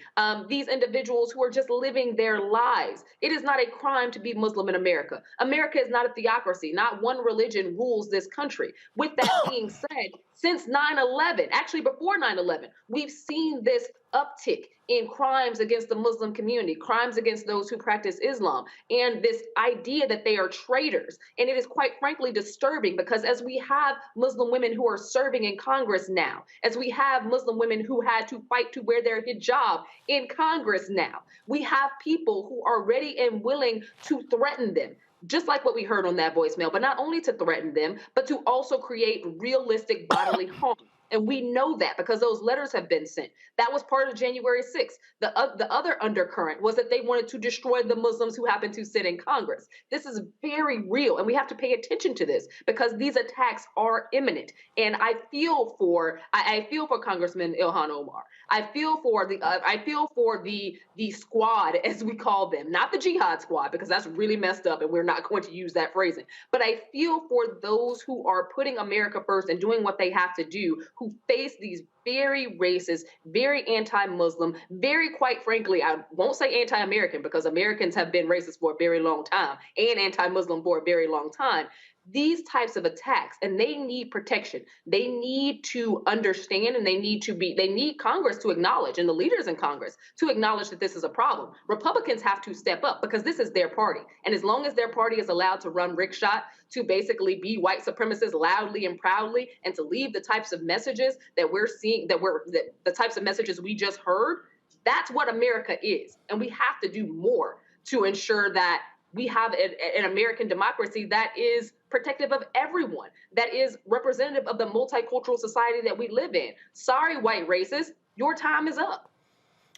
Speaker 6: these individuals who are just living their lives. It is not a crime to be Muslim in America. America is not a theocracy. Not one religion rules this country. With that being said, since 9/11, actually before 9/11, we've seen this uptick in crimes against the Muslim community, crimes against those who practice Islam, and this idea that they are traitors. And it is quite frankly disturbing because as we have Muslim women who are serving in Congress now, as we have Muslim women who had to fight to wear their hijab in Congress now, we have people who are ready and willing to threaten them, just like what we heard on that voicemail, but not only to threaten them, but to also create realistic bodily harm. And we know that because those letters have been sent. That was part of January 6th. The other undercurrent was that they wanted to destroy the Muslims who happen to sit in Congress. This is very real, and we have to pay attention to this because these attacks are imminent. And I feel for Congressman Ilhan Omar. I feel for the squad, as we call them, not the jihad squad, because that's really messed up, and we're not going to use that phrasing. But I feel for those who are putting America first and doing what they have to do, who face these very racist, very anti-Muslim, very, quite frankly, I won't say anti-American because Americans have been racist for a very long time and anti-Muslim for a very long time. These types of attacks, and they need protection. They need to understand, and they need Congress to acknowledge, and the leaders in Congress to acknowledge that this is a problem. Republicans have to step up because this is their party. And as long as their party is allowed to run rickshot, to basically be white supremacists loudly and proudly, and to leave the types of messages that we're seeing, the types of messages we just heard, that's what America is. And we have to do more to ensure that we have an American democracy that is protective of everyone, that is representative of the multicultural society that we live in. Sorry, white racists, your time is up.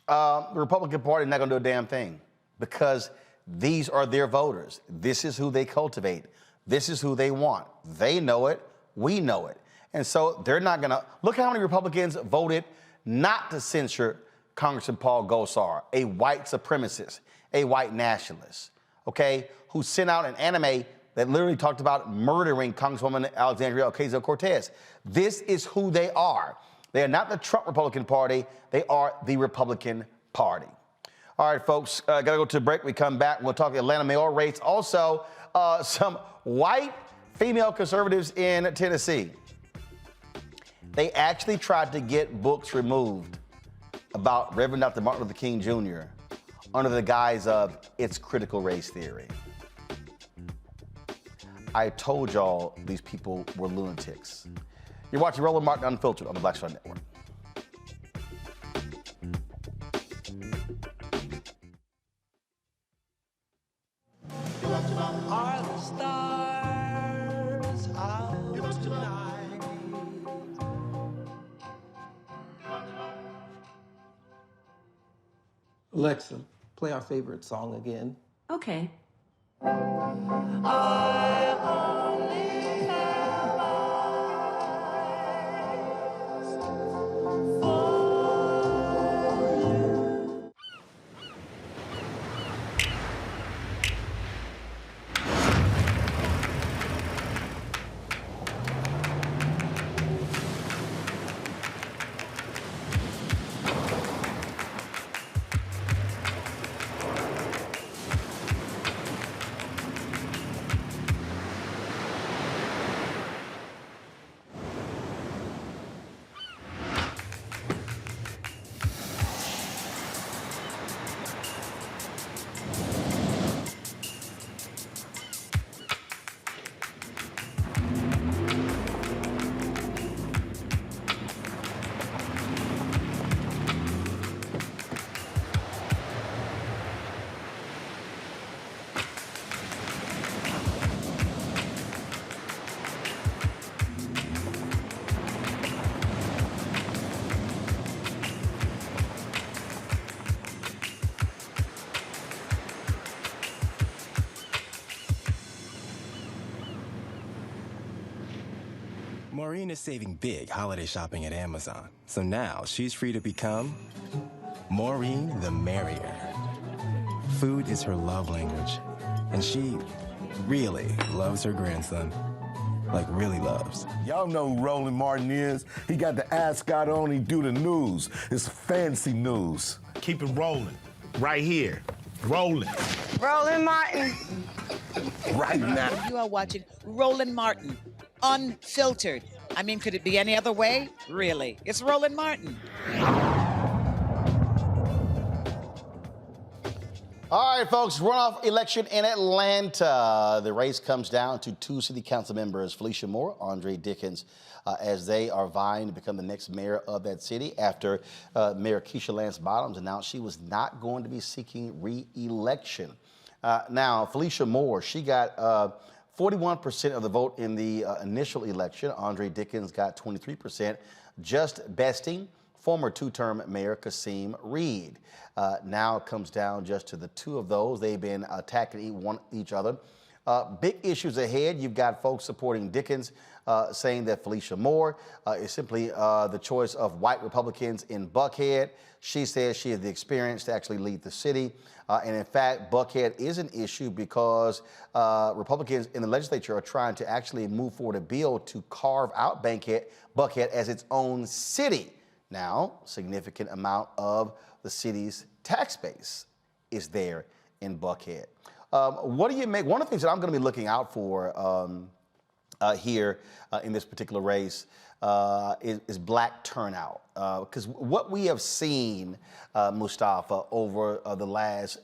Speaker 3: The Republican Party is not going to do a damn thing because these are their voters. This is who they cultivate. This is who they want. They know it. We know it. And so they're not going to. Look how many Republicans voted not to censure Congressman Paul Gosar, a white supremacist, a white nationalist, okay, who sent out an anime that literally talked about murdering Congresswoman Alexandria Ocasio-Cortez. This is who they are. They are not the Trump Republican Party. They are the Republican Party. All right, folks, got to go to a break. We come back. We'll talk Atlanta mayoral race. Also, some white female conservatives in Tennessee. They actually tried to get books removed about Reverend Dr. Martin Luther King Jr. under the guise of it's critical race theory. I told y'all these people were lunatics. You're watching Roland Martin Unfiltered on the Black Star Network.
Speaker 12: Are the stars out tonight?
Speaker 13: Alexa, play our favorite song again.
Speaker 16: Okay.
Speaker 8: Maureen is saving big holiday shopping at Amazon. So now she's free to become Maureen the Merrier. Food is her love language, and she really loves her grandson. like really loves.
Speaker 16: Y'all know who Roland Martin is. He got the ascot on, he do the news. It's fancy news.
Speaker 19: Keep it rolling. Right here. Rolling.
Speaker 20: Roland Martin.
Speaker 16: Right now.
Speaker 21: You are watching Roland Martin, unfiltered. I mean, could it be any other way? Really? It's Roland Martin.
Speaker 3: All right, folks, runoff election in Atlanta. The race comes down to two city council members, Felicia Moore, Andre Dickens, as they are vying to become the next mayor of that city after Mayor Keisha Lance Bottoms announced she was not going to be seeking re-election. Now, Felicia Moore, she got 41% of the vote in the initial election. Andre Dickens got 23%, just besting former two-term Mayor Kasim Reed. Now it comes down just to the two of those. They've been attacking each other. Big issues ahead. You've got folks supporting Dickens, saying that Felicia Moore is simply the choice of white Republicans in Buckhead. She says she has the experience to actually lead the city. And in fact, Buckhead is an issue because Republicans in the legislature are trying to actually move forward a bill to carve out Buckhead as its own city. Now, significant amount of the city's tax base is there in Buckhead. What do you make? One of the things that I'm going to be looking out for here in this particular race is black turnout. Because what we have seen, Mustafa, over the last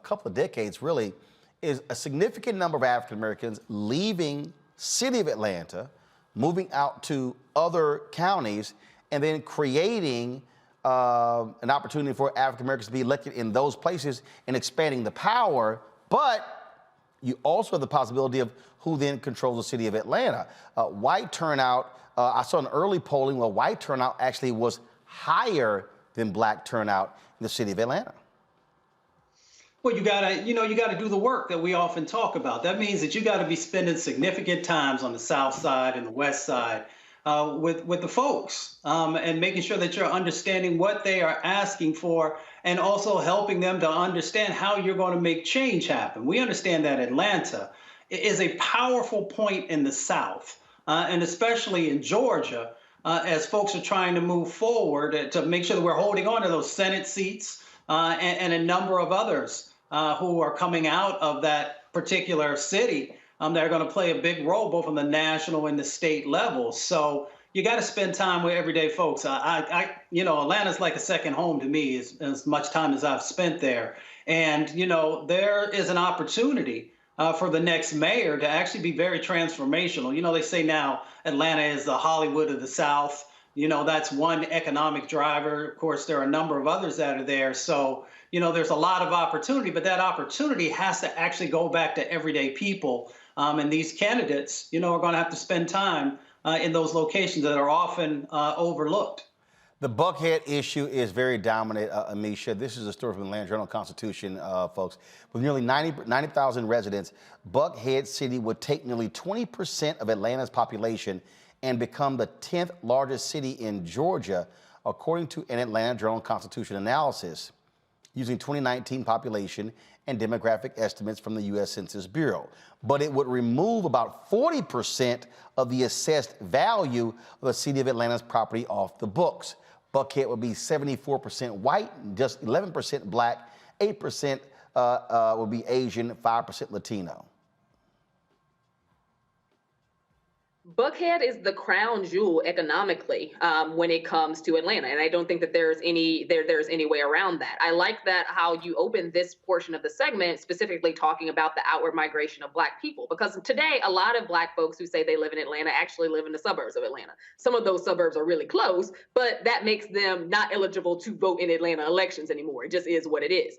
Speaker 3: couple of decades really is a significant number of African Americans leaving city of Atlanta, moving out to other counties, and then creating an opportunity for African Americans to be elected in those places and expanding the power. But you also have the possibility of who then controls the city of Atlanta. White turnout, I saw an early polling where white turnout actually was higher than black turnout in the city of Atlanta.
Speaker 7: Well, you gotta do the work that we often talk about. That means that you gotta be spending significant times on the South Side and the West Side with the folks and making sure that you're understanding what they are asking for and also helping them to understand how you're going to make change happen. We understand that Atlanta is a powerful point in the South and especially in Georgia as folks are trying to move forward to make sure that we're holding on to those Senate seats and a number of others who are coming out of that particular city. They're going to play a big role both on the national and the state level. So you got to spend time with everyday folks. Atlanta's like a second home to me as much time as I've spent there. And, there is an opportunity for the next mayor to actually be very transformational. They say now Atlanta is the Hollywood of the South. That's one economic driver. Of course, there are a number of others that are there. So, there's a lot of opportunity, but that opportunity has to actually go back to everyday people. And these candidates, are going to have to spend time in those locations that are often overlooked.
Speaker 3: The Buckhead issue is very dominant, Amisha. This is a story from the Atlanta Journal-Constitution, folks. With nearly 90,000 residents, Buckhead City would take nearly 20% of Atlanta's population and become the 10th largest city in Georgia, according to an Atlanta Journal-Constitution analysis using 2019 population and demographic estimates from the U.S. Census Bureau. But it would remove about 40% of the assessed value of the city of Atlanta's property off the books. Buckhead would be 74% white, just 11% black, 8% would be Asian, 5% Latino.
Speaker 6: Buckhead is the crown jewel economically when it comes to Atlanta, and I don't think that there's any way around that. I like that how you open this portion of the segment specifically talking about the outward migration of Black people, because today a lot of Black folks who say they live in Atlanta actually live in the suburbs of Atlanta. Some of those suburbs are really close, but that makes them not eligible to vote in Atlanta elections anymore. It just is what it is.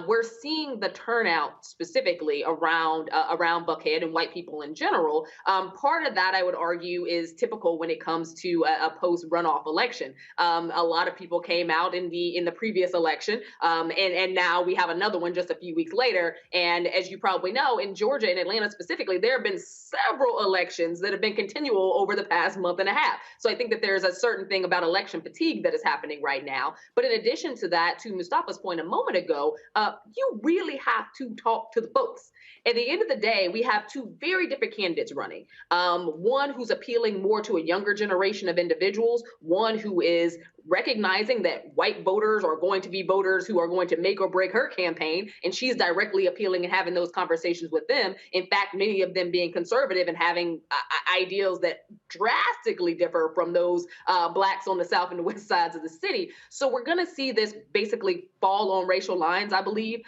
Speaker 6: We're seeing the turnout specifically around Buckhead and white people in general. Part of that, I would argue, is typical when it comes to a post-runoff election. A lot of people came out in the previous election, and now we have another one just a few weeks later. And as you probably know, in Georgia and Atlanta specifically, there have been several elections that have been continual over the past month and a half. So I think that there's a certain thing about election fatigue that is happening right now. But in addition to that, to Mustafa's point a moment ago, you really have to talk to the folks. At the end of the day, we have two very different candidates running. One who's appealing more to a younger generation of individuals, one who is recognizing that white voters are going to be voters who are going to make or break her campaign, and she's directly appealing and having those conversations with them. In fact, many of them being conservative and having ideals that drastically differ from those blacks on the south and the west sides of the city. So we're going to see this basically fall on racial lines, I believe.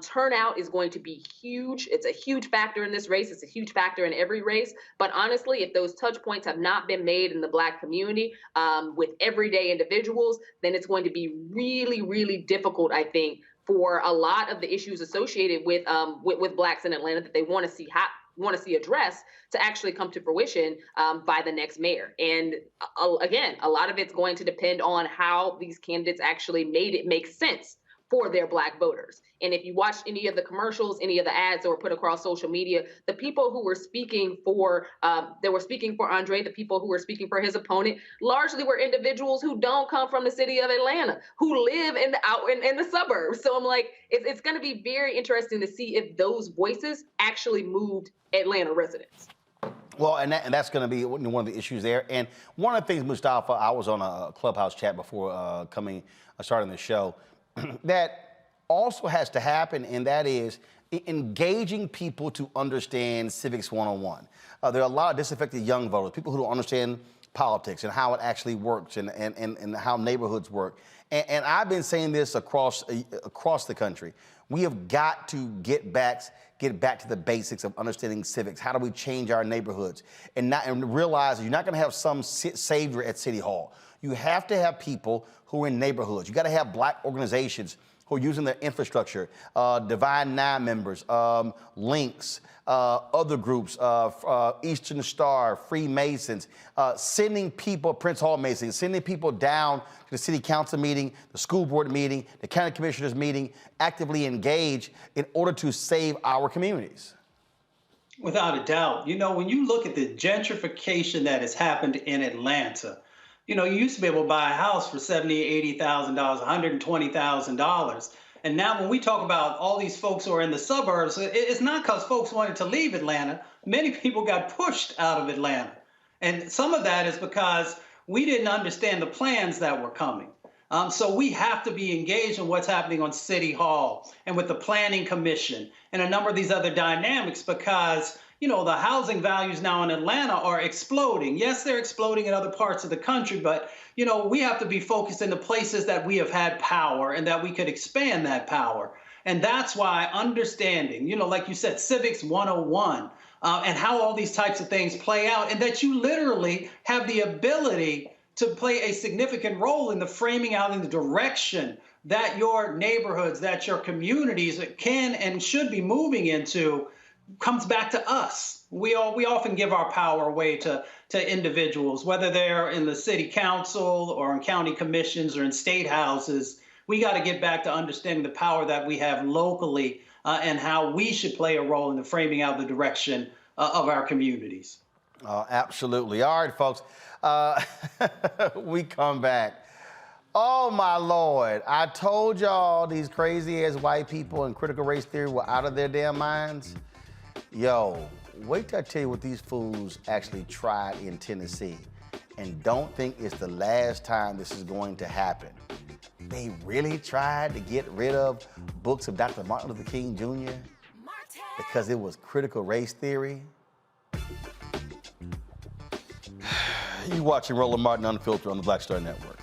Speaker 6: Turnout is going to be huge. It's a huge factor in this race. It's a huge factor in every race. But honestly, if those touch points have not been made in the Black community with everyday individuals, then it's going to be really, really difficult, I think, for a lot of the issues associated with Blacks in Atlanta that they want to see addressed to actually come to fruition by the next mayor. And again, a lot of it's going to depend on how these candidates actually made it make sense for their Black voters. And if you watched any of the commercials, any of the ads that were put across social media, the people who were speaking for Andre, the people who were speaking for his opponent, largely were individuals who don't come from the city of Atlanta, who live in the suburbs. So I'm like, it's going to be very interesting to see if those voices actually moved Atlanta residents.
Speaker 3: Well, and that's going to be one of the issues there. And one of the things, Mustafa, I was on a Clubhouse chat before starting the show, that also has to happen, and that is engaging people to understand civics 101. There are a lot of disaffected young voters, people who don't understand politics and how it actually works and how neighborhoods work. And I've been saying this across the country. We have got to get back to the basics of understanding civics. How do we change our neighborhoods? And realize that you're not going to have some savior at City Hall. You have to have people who are in neighborhoods. You got to have Black organizations who are using their infrastructure, Divine Nine members, Links, other groups, Eastern Star, Freemasons, sending people, Prince Hall Masons, sending people down to the city council meeting, the school board meeting, the county commissioners meeting, actively engage in order to save our communities.
Speaker 7: Without a doubt. You know, when you look at the gentrification that has happened in Atlanta, you know, you used to be able to buy a house for $70,000, $80,000, $120,000. And now when we talk about all these folks who are in the suburbs, it's not because folks wanted to leave Atlanta. Many people got pushed out of Atlanta. And some of that is because we didn't understand the plans that were coming. So we have to be engaged in what's happening on City Hall and with the Planning Commission and a number of these other dynamics because, you know, the housing values now in Atlanta are exploding. Yes, they're exploding in other parts of the country, but, you know, we have to be focused in the places that we have had power and that we could expand that power. And that's why understanding, you know, like you said, Civics 101 and how all these types of things play out and that you literally have the ability to play a significant role in the framing out in the direction that your neighborhoods, that your communities can and should be moving into comes back to us. We often give our power away to individuals, whether they're in the city council or in county commissions or in state houses. We got to get back to understanding the power that we have locally and how we should play a role in the framing out the direction of our communities.
Speaker 3: Absolutely. All right, folks. We come back. Oh, my Lord. I told y'all these crazy-ass white people in critical race theory were out of their damn minds. Yo, wait till I tell you what these fools actually tried in Tennessee. And don't think it's the last time this is going to happen. They really tried to get rid of books of Dr. Martin Luther King Jr. because it was critical race theory. You watching Roland Martin Unfiltered on the Black Star Network.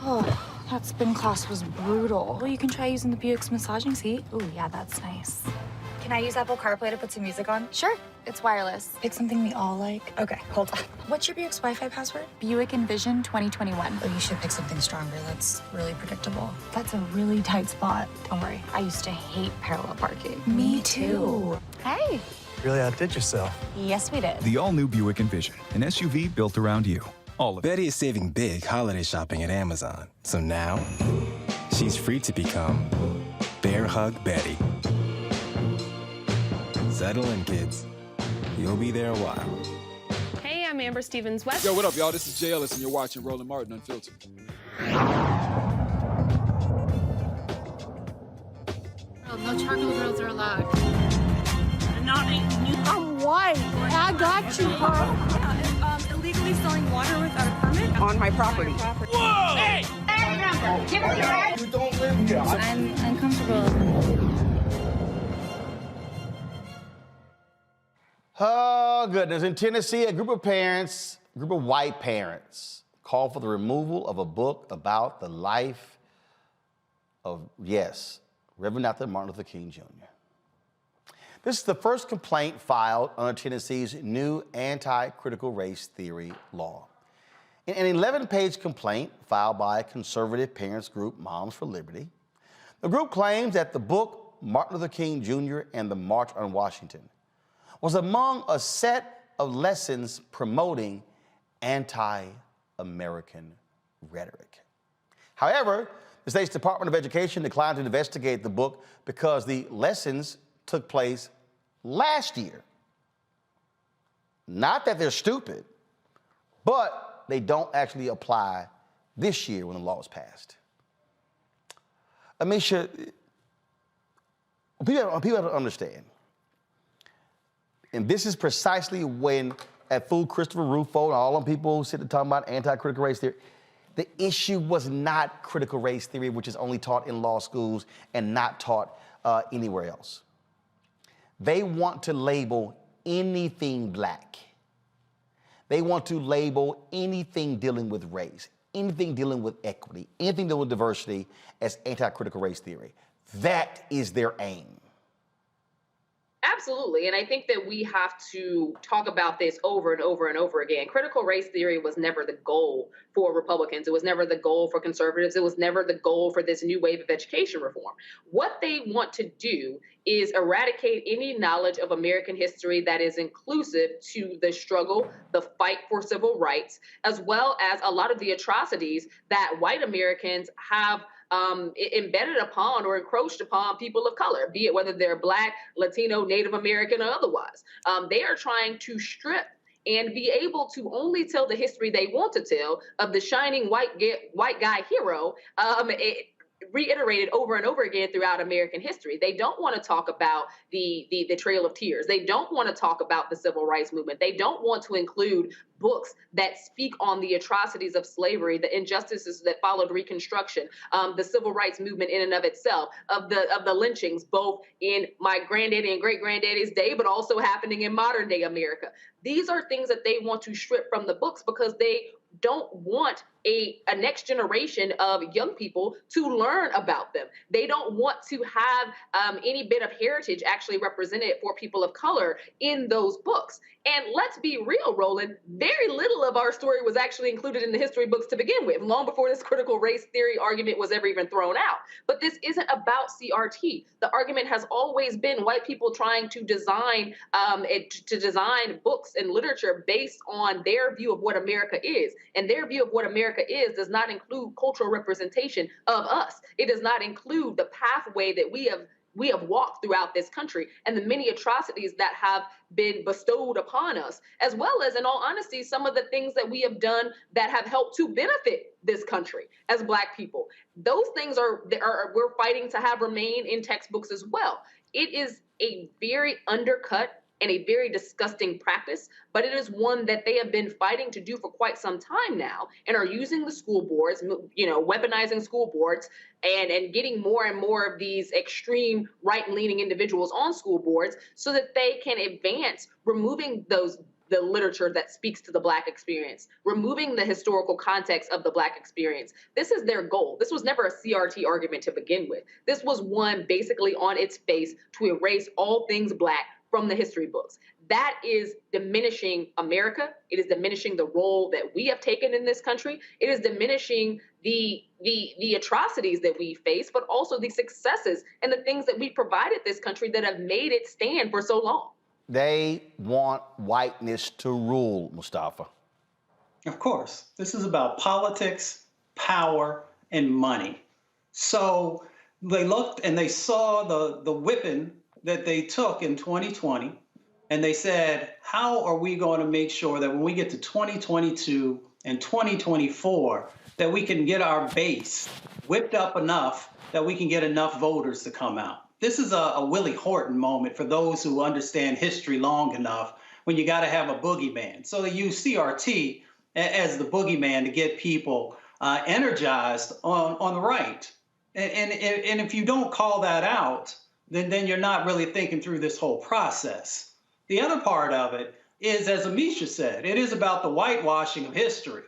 Speaker 14: Oh, that spin class was brutal. Well, you can try using the Buick's massaging seat. Ooh, yeah, that's nice.
Speaker 15: Can I use Apple CarPlay to put some music on? Sure. It's wireless.
Speaker 14: Pick something we all like.
Speaker 15: Okay, hold on. What's your Buick's Wi-Fi password?
Speaker 14: Buick Envision 2021.
Speaker 15: Oh, you should pick something stronger. That's really predictable.
Speaker 14: That's a really tight spot. Don't worry, I used to hate parallel parking.
Speaker 15: Me too.
Speaker 14: Hey.
Speaker 5: Really outdid yourself.
Speaker 14: Yes, we did.
Speaker 17: The all-new Buick Envision, an SUV built around you. All of it.
Speaker 8: Betty is saving big holiday shopping at Amazon. So now, she's free to become Bear Hug Betty. Settle in, kids. You'll be there a while.
Speaker 20: Hey, I'm Amber Stevens-West.
Speaker 22: Yo, what up, y'all? This is Jay Ellis, and you're watching Roland Martin Unfiltered.
Speaker 4: No charcoal grills are allowed. I'm white. I got you, huh?
Speaker 14: Illegally selling water without a permit?
Speaker 4: On my property.
Speaker 19: Whoa!
Speaker 4: Hey!
Speaker 19: Give us your You don't live here.
Speaker 14: I'm uncomfortable.
Speaker 3: Oh, goodness. In Tennessee, a group of white parents, called for the removal of a book about the life of, yes, Reverend Dr. Martin Luther King Jr. This is the first complaint filed under Tennessee's new anti-critical race theory law. In an 11-page complaint filed by conservative parents group Moms for Liberty, the group claims that the book Martin Luther King Jr. and the March on Washington was among a set of lessons promoting anti-American rhetoric. However, the state's Department of Education declined to investigate the book because the lessons took place last year. Not that they're stupid, but they don't actually apply this year when the law was passed. Amisha, people have to understand, and this is precisely when, at Fool Christopher Rufo and all them people who sit and talk about anti-critical race theory, the issue was not critical race theory, which is only taught in law schools and not taught anywhere else. They want to label anything black. They want to label anything dealing with race, anything dealing with equity, anything dealing with diversity as anti-critical race theory. That is their aim.
Speaker 6: Absolutely. And I think that we have to talk about this over and over and over again. Critical race theory was never the goal for Republicans. It was never the goal for conservatives. It was never the goal for this new wave of education reform. What they want to do is eradicate any knowledge of American history that is inclusive to the struggle, the fight for civil rights, as well as a lot of the atrocities that white Americans have embedded upon or encroached upon people of color, be it whether they're Black, Latino, Native American, or otherwise. They are trying to strip and be able to only tell the history they want to tell of the shining white guy hero, reiterated over and over again throughout American history. They don't want to talk about the Trail of Tears. They don't want to talk about the Civil Rights Movement. They don't want to include books that speak on the atrocities of slavery, the injustices that followed Reconstruction, the Civil Rights Movement in and of itself, of the lynchings, both in my granddaddy and great-granddaddy's day, but also happening in modern day America. These are things that they want to strip from the books because they don't want a next generation of young people to learn about them. They don't want to have any bit of heritage actually represented for people of color in those books. And let's be real, Roland, very little of our story was actually included in the history books to begin with, long before this critical race theory argument was ever even thrown out. But this isn't about CRT. The argument has always been white people trying to design books and literature based on their view of what America is. And their view of what America is does not include cultural representation of us. It does not include the pathway that we have walked throughout this country and the many atrocities that have been bestowed upon us, as well as, in all honesty, some of the things that we have done that have helped to benefit this country as Black people. Those things we're fighting to have remain in textbooks as well. It is a very undercut and a very disgusting practice, but it is one that they have been fighting to do for quite some time now and are using the school boards, weaponizing school boards and getting more and more of these extreme right-leaning individuals on school boards so that they can advance removing the literature that speaks to the Black experience, removing the historical context of the Black experience. This is their goal. This was never a CRT argument to begin with. This was one basically on its face to erase all things Black from the history books. That is diminishing America. It is diminishing the role that we have taken in this country. It is diminishing the atrocities that we face, but also the successes and the things that we provided this country that have made it stand for so long.
Speaker 3: They want whiteness to rule, Mustafa.
Speaker 7: Of course. This is about politics, power, and money. So they looked and they saw the whipping that they took in 2020, and they said, how are we going to make sure that when we get to 2022 and 2024, that we can get our base whipped up enough that we can get enough voters to come out? This is a Willie Horton moment for those who understand history long enough, when you got to have a boogeyman. So they use CRT as the boogeyman to get people energized on the right. And if you don't call that out, then you're not really thinking through this whole process. The other part of it is, as Amisha said, it is about the whitewashing of history.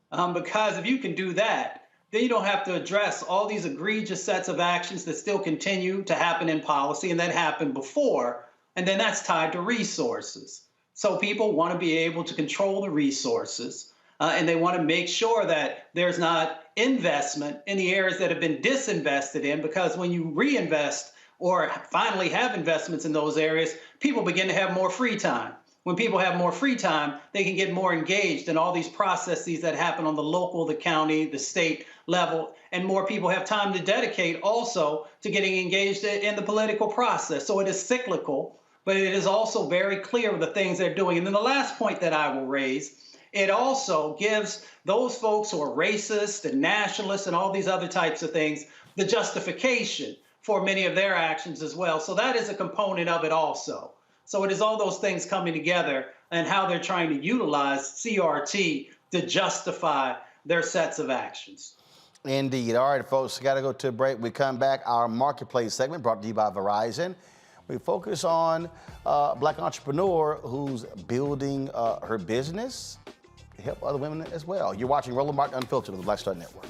Speaker 7: Because if you can do that, then you don't have to address all these egregious sets of actions that still continue to happen in policy and that happened before, and then that's tied to resources. So people want to be able to control the resources, and they want to make sure that there's not investment in the areas that have been disinvested in, because when you reinvest or finally have investments in those areas, people begin to have more free time. When people have more free time, they can get more engaged in all these processes that happen on the local, the county, the state level, and more people have time to dedicate also to getting engaged in the political process. So it is cyclical, but it is also very clear the things they're doing. And then the last point that I will raise, it also gives those folks who are racist and nationalists and all these other types of things the justification for many of their actions as well. So that is a component of it also. So it is all those things coming together and how they're trying to utilize CRT to justify their sets of actions.
Speaker 3: Indeed. All right, folks, got to go to a break. We come back. Our marketplace segment brought to you by Verizon. We focus on a black entrepreneur who's building her business to help other women as well. You're watching Roland Martin Unfiltered on the Black Star Network.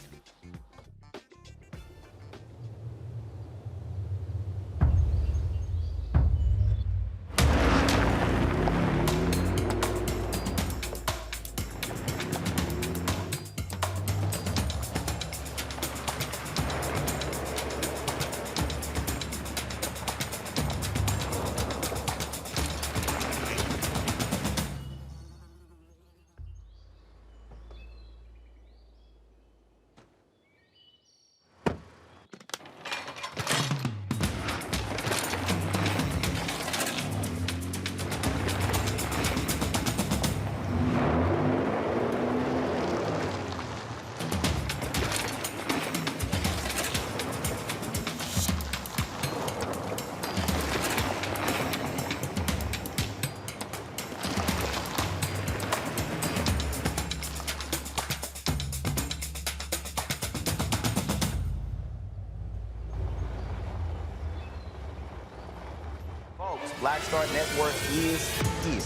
Speaker 3: Black Star Network is here.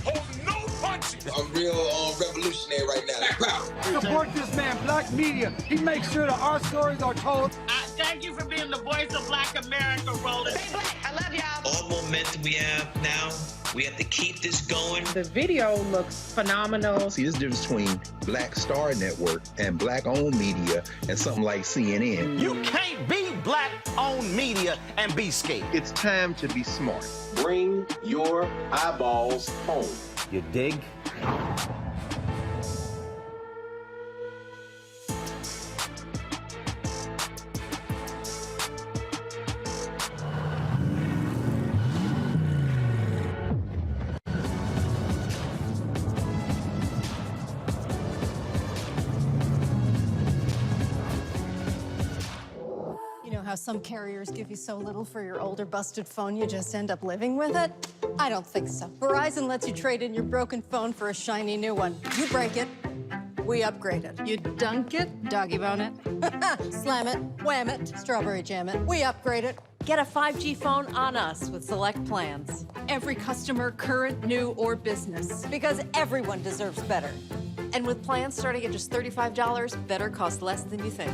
Speaker 12: Hold no punches. I'm real revolutionary right now.
Speaker 18: Support this man, Black Media. He makes sure that our stories are told.
Speaker 22: Thank you for being the voice of Black America, Roland. Stay black. I love y'all.
Speaker 23: All momentum we have now, we have to keep this going.
Speaker 24: The video looks phenomenal.
Speaker 25: See, this difference between Black Star Network and black-owned media and something like CNN.
Speaker 26: You can't be black-owned media and be scared.
Speaker 25: It's time to be smart.
Speaker 12: Bring your eyeballs home.
Speaker 26: You dig?
Speaker 27: How some carriers give you so little for your older busted phone you just end up living with it? I don't think so. Verizon lets you trade in your broken phone for a shiny new one. You break it, we upgrade it. You dunk it, doggy bone it, slam it, wham it, strawberry jam it, we upgrade it.
Speaker 28: Get a 5G phone on us with select plans.
Speaker 27: Every customer, current, new, or business.
Speaker 28: Because everyone deserves better. And with plans starting at just $35, better costs less than you think.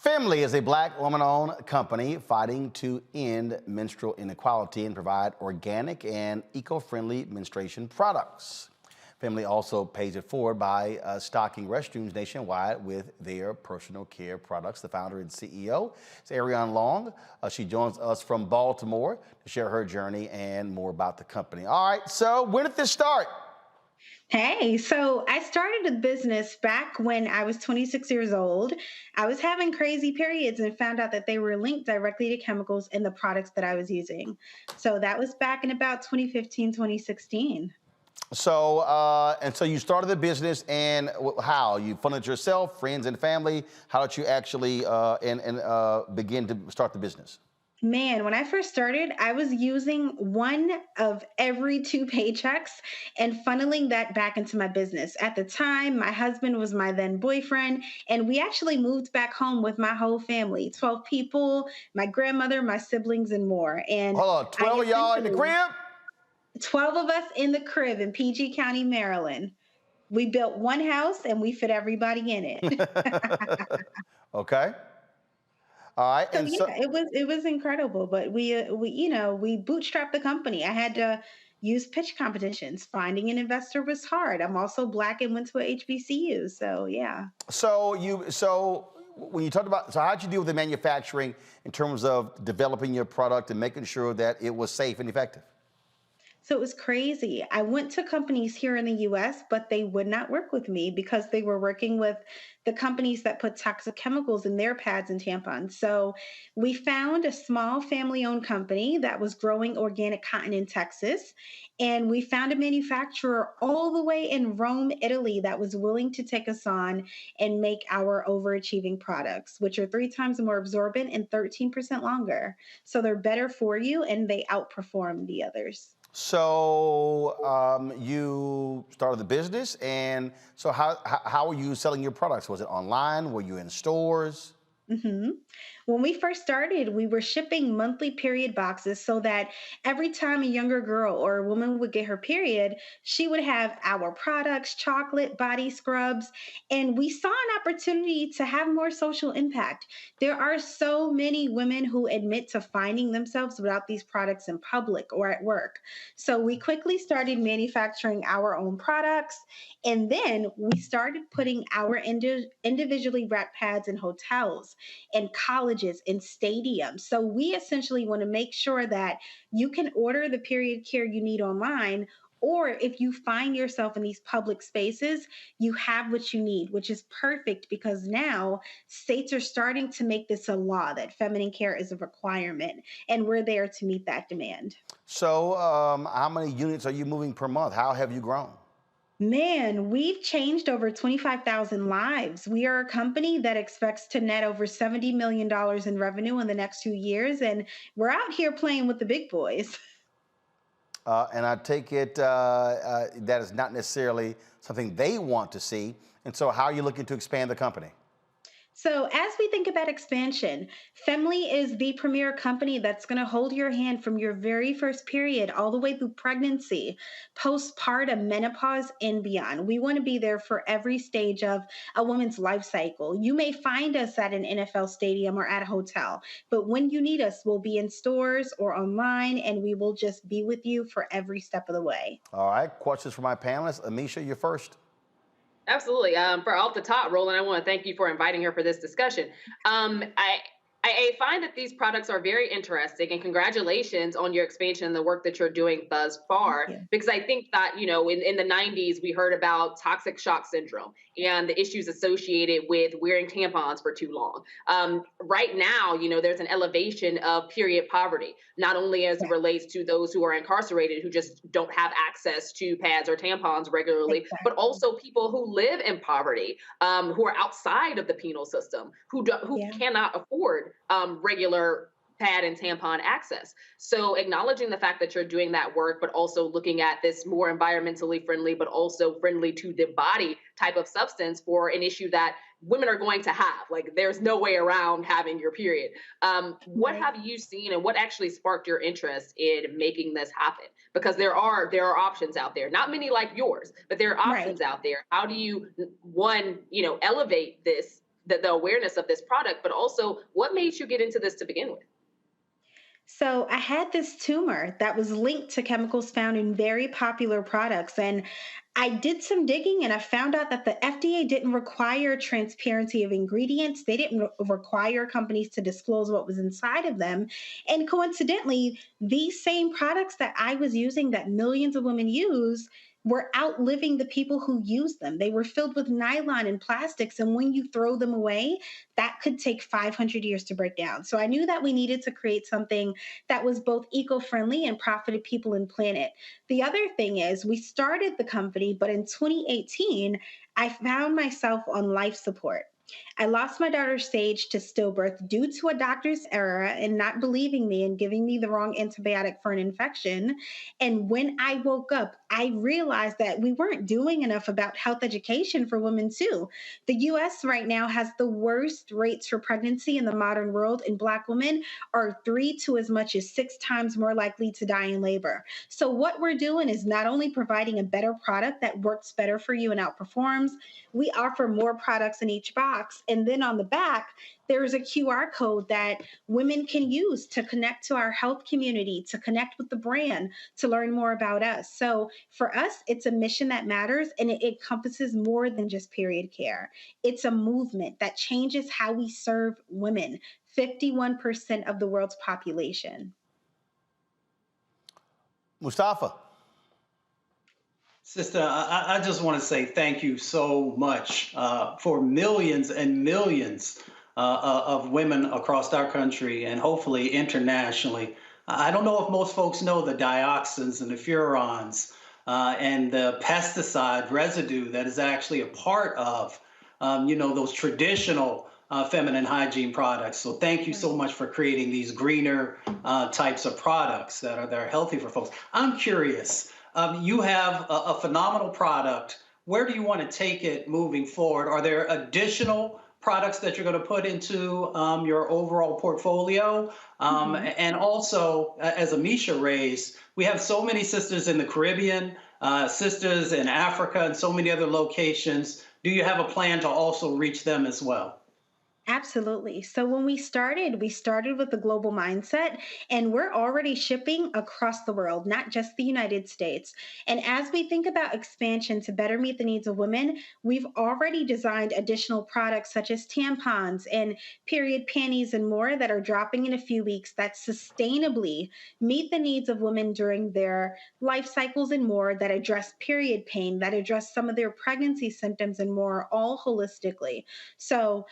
Speaker 3: Family is a black woman-owned company fighting to end menstrual inequality and provide organic and eco-friendly menstruation products. Family also pays it forward by stocking restrooms nationwide with their personal care products. The founder and CEO is Ariane Long. She joins us from Baltimore to share her journey and more about the company. All right, so when did this start?
Speaker 24: Hey, so I started a business back when I was 26 years old. I was having crazy periods and found out that they were linked directly to chemicals in the products that I was using. So that was back in about 2015, 2016.
Speaker 3: So, and so you started the business, and how? You funded yourself, friends and family? How did you actually begin to start the business?
Speaker 24: Man, when I first started, I was using one of every two paychecks and funneling that back into my business. At the time, my husband was my then boyfriend, and we actually moved back home with my whole family, 12 people, my grandmother, my siblings, and more. And
Speaker 3: Hold on, 12 of y'all in the crib?
Speaker 24: 12 of us in the crib in PG County, Maryland. We built one house and we fit everybody in it.
Speaker 3: Okay. All right.
Speaker 24: So
Speaker 3: And
Speaker 24: yeah,
Speaker 3: so,
Speaker 24: it was incredible, but we bootstrapped the company. I had to use pitch competitions. Finding an investor was hard. I'm also Black and went to a HBCU, so yeah.
Speaker 3: so when you talked about, so how'd you deal with the manufacturing in terms of developing your product and making sure that it was safe and effective?
Speaker 24: So it was crazy. I went to companies here in the US, but they would not work with me because they were working with the companies that put toxic chemicals in their pads and tampons. So we found a small family owned company that was growing organic cotton in Texas. And we found a manufacturer all the way in Rome, Italy, that was willing to take us on and make our overachieving products, which are 3 times more absorbent and 13% longer. So they're better for you and they outperform the others.
Speaker 3: So you started the business, and so how were you selling your products? Was it online? Were you in stores?
Speaker 24: hmm When we first started, we were shipping monthly period boxes so that every time a younger girl or a woman would get her period, she would have our products, chocolate, body scrubs, and we saw an opportunity to have more social impact. There are so many women who admit to finding themselves without these products in public or at work. So we quickly started manufacturing our own products, and then we started putting our individually wrapped pads in hotels and colleges and stadiums. So we essentially want to make sure that you can order the period care you need online, or if you find yourself in these public spaces, you have what you need, which is perfect because now states are starting to make this a law that feminine care is a requirement, and we're there to meet that demand.
Speaker 3: So how many units are you moving per month? How have you grown?
Speaker 24: Man, we've changed over 25,000 lives. We are a company that expects to net over $70 million in revenue in the next 2 years, and we're out here playing with the big boys.
Speaker 3: And I take it that is not necessarily something they want to see. And so how are you looking to expand the company?
Speaker 24: So, as we think about expansion, Femly is the premier company that's going to hold your hand from your very first period all the way through pregnancy, postpartum, menopause, and beyond. We want to be there for every stage of a woman's life cycle. You may find us at an NFL stadium or at a hotel, but when you need us, we'll be in stores or online, and we will just be with you for every step of the way.
Speaker 3: All right, questions for my panelists. Amisha, you're first.
Speaker 6: Absolutely. For off the top, Roland, I want to thank you for inviting her for this discussion. I find that these products are very interesting, and congratulations on your expansion and the work that you're doing thus far. Because I think that, in the 90s, we heard about toxic shock syndrome and the issues associated with wearing tampons for too long. Right now, there's an elevation of period poverty, not only as it relates to those who are incarcerated who just don't have access to pads or tampons regularly, but also people who live in poverty, who are outside of the penal system, who cannot afford regular pad and tampon access. So acknowledging the fact that you're doing that work, but also looking at this more environmentally friendly, but also friendly to the body type of substance for an issue that women are going to have. Like, there's no way around having your period. What have you seen, and what actually sparked your interest in making this happen? Because there are options out there, not many like yours, but there are options out there. How do you, one, elevate this, the awareness of this product, but also what made you get into this to begin with?
Speaker 24: So I had this tumor that was linked to chemicals found in very popular products, and I did some digging and I found out that the FDA didn't require transparency of ingredients. They didn't require companies to disclose what was inside of them. And coincidentally, these same products that I was using that millions of women use were outliving the people who use them. They were filled with nylon and plastics, and when you throw them away, that could take 500 years to break down. So I knew that we needed to create something that was both eco-friendly and profited people and planet. The other thing is we started the company, but in 2018, I found myself on life support. I lost my daughter Sage to stillbirth due to a doctor's error and not believing me and giving me the wrong antibiotic for an infection. And when I woke up, I realized that we weren't doing enough about health education for women too. The US right now has the worst rates for pregnancy in the modern world, and Black women are 3 to as much as 6 times more likely to die in labor. So what we're doing is not only providing a better product that works better for you and outperforms, we offer more products in each box. And then on the back, there's a QR code that women can use to connect to our health community, to connect with the brand, to learn more about us. So for us, it's a mission that matters, and it encompasses more than just period care. It's a movement that changes how we serve women, 51% of the world's population.
Speaker 3: Mustafa.
Speaker 7: Sister, I just want to say thank you so much for millions and millions of women across our country and hopefully internationally. I don't know if most folks know the dioxins and the furans and the pesticide residue that is actually a part of, those traditional feminine hygiene products. So thank you so much for creating these greener types of products that are healthy for folks. I'm curious. You have a phenomenal product. Where do you want to take it moving forward? Are there additional products that you're going to put into your overall portfolio? And also, as Amisha raised, we have so many sisters in the Caribbean, sisters in Africa, and so many other locations. Do you have a plan to also reach them as well?
Speaker 24: Absolutely. So when we started with a global mindset, and we're already shipping across the world, not just the United States. And as we think about expansion to better meet the needs of women, we've already designed additional products such as tampons and period panties and more that are dropping in a few weeks that sustainably meet the needs of women during their life cycles and more, that address period pain, that address some of their pregnancy symptoms and more, all holistically. So,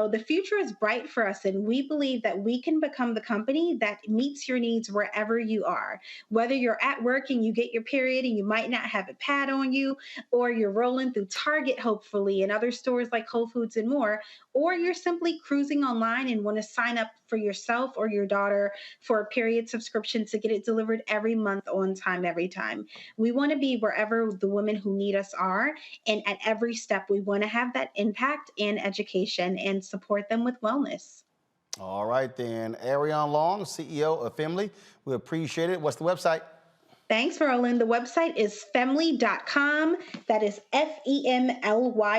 Speaker 24: the future is bright for us, and we believe that we can become the company that meets your needs wherever you are. Whether you're at work and you get your period and you might not have a pad on you, or you're rolling through Target, hopefully, and other stores like Whole Foods and more, or you're simply cruising online and want to sign up for yourself or your daughter for a period subscription to get it delivered every month on time, every time. We want to be wherever the women who need us are, and at every step, we want to have that impact and education and support them with wellness.
Speaker 3: All right, then. Ariane Long, CEO of Femly. We appreciate it. What's the website?
Speaker 24: Thanks, Roland. The website is femly.com. That is FEMLY.com.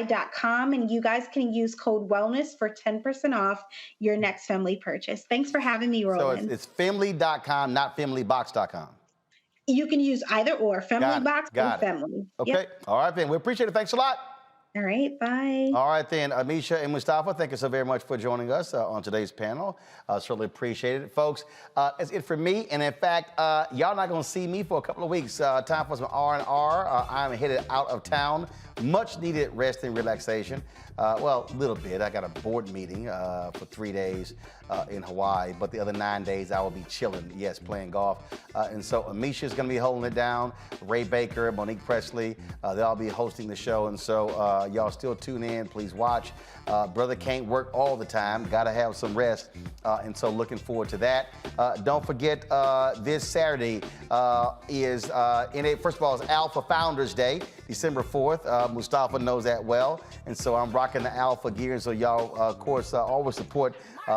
Speaker 24: And you guys can use code wellness for 10% off your next Femly purchase. Thanks for having me, Roland.
Speaker 3: So it's femly.com, not femlybox.com.
Speaker 24: You can use either or, Femlybox or Femly.
Speaker 3: Okay. Yep. All right, then. We appreciate it. Thanks a lot.
Speaker 24: All right, bye.
Speaker 3: All right, then, Amisha and Mustafa, thank you so very much for joining us on today's panel. Certainly appreciate it. Folks, that's it for me. And in fact, y'all not going to see me for a couple of weeks. Time for some R&R. I'm headed out of town. Much needed rest and relaxation. Well, a little bit. I got a board meeting for 3 days in Hawaii, but the other 9 days I will be chilling, yes, playing golf. And so Amisha's going to be holding it down. Ray Baker, Monique Presley, they'll all be hosting the show. And so y'all still tune in. Please watch. Brother can't work all the time. Got to have some rest. And so looking forward to that. Don't forget this Saturday is, first of all, it's Alpha Founders Day, December 4th. Mustafa knows that well. And so I'm rocking the Alpha gear. And so y'all, of course, always support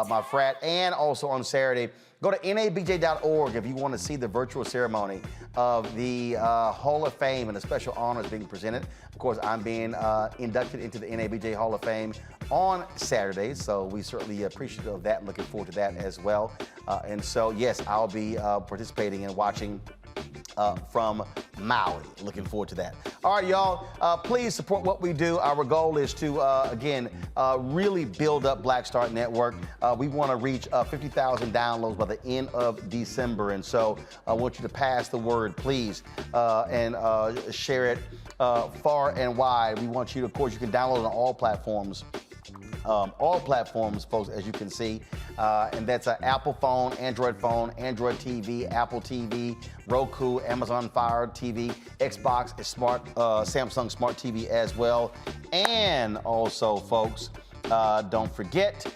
Speaker 3: my frat. And also on Saturday, go to nabj.org if you want to see the virtual ceremony of the Hall of Fame and the special honors being presented. Of course, I'm being inducted into the NABJ Hall of Fame on Saturday, so we certainly appreciate of that and looking forward to that as well. And so, yes, I'll be participating and watching from Maui. Looking forward to that. All right, y'all, please support what we do. Our goal is to, again, really build up Black Star Network. We want to reach 50,000 downloads by the end of December. And so I want you to pass the word, please, and share it far and wide. We want you to, of course, you can download it on all platforms. Folks, as you can see. And that's an Apple phone, Android TV, Apple TV, Roku, Amazon Fire TV, Xbox, Smart, Samsung Smart TV as well. And also, folks, don't forget,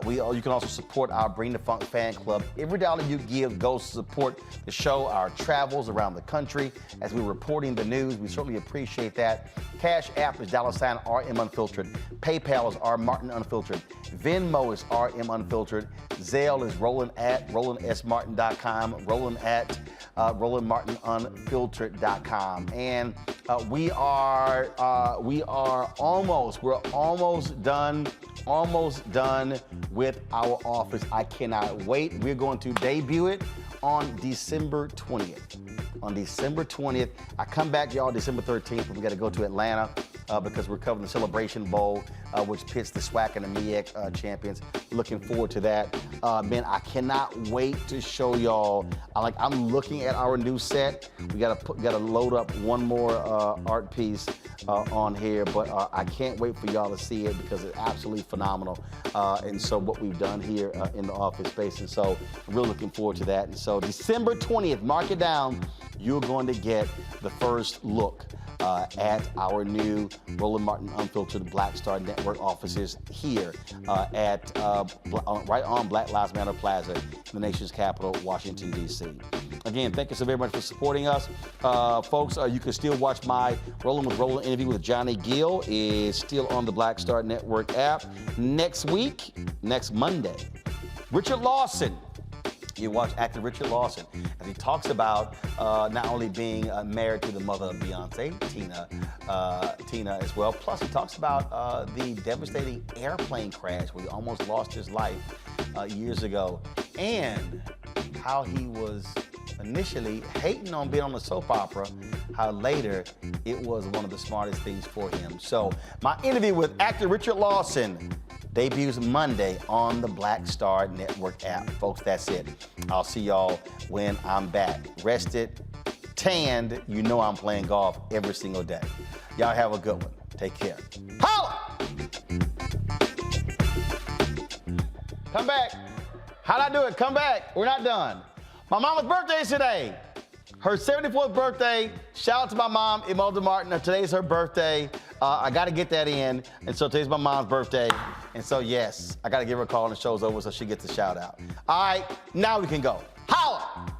Speaker 3: you can also support our Bring the Funk fan club. Every dollar you give goes to support the show, our travels around the country. As we're reporting the news, we certainly appreciate that. Cash App is $RM Unfiltered. PayPal is R Martin Unfiltered. Venmo is RM Unfiltered. Zelle is Roland at RolandSMartin.com. Roland at RolandMartinUnfiltered.com. And we're almost done with our office. I cannot wait. We're going to debut it on December 20th. On December 20th, I come back, y'all, December 13th, but we got to go to Atlanta because we're covering the Celebration Bowl, which pits the SWAC and the MEAC champions. Looking forward to that. Man, I cannot wait to show y'all. I'm looking at our new set. We gotta load up one more art piece on here, but I can't wait for y'all to see it because it's absolutely phenomenal. And so what we've done here in the office space, and so I'm really looking forward to that. And so December 20th, mark it down. You're going to get the first look at our new Roland Martin Unfiltered Black Star Network offices here right on Black Lives Matter Plaza in the nation's capital, Washington, D.C. Again, thank you so very much for supporting us. Folks, you can still watch my Roland with Roland interview with Johnny Gill. Is still on the Black Star Network app. Next Monday, Richard Lawson. You watch actor Richard Lawson as he talks about not only being married to the mother of Beyonce, Tina as well. Plus, he talks about the devastating airplane crash where he almost lost his life years ago, and how he was initially hating on being on the soap opera, how later it was one of the smartest things for him. So, my interview with actor Richard Lawson debuts Monday on the Black Star Network app. Folks, that's it. I'll see y'all when I'm back. Rested, tanned, you know I'm playing golf every single day. Y'all have a good one. Take care. Holla! Come back. How'd I do it? Come back. We're not done. My mama's birthday is today. Her 74th birthday. Shout out to my mom, Imelda Martin. Today's her birthday. I got to get that in. And so today's my mom's birthday. And so, yes, I got to give her a call and the show's over so she gets a shout out. All right, now we can go. Holla!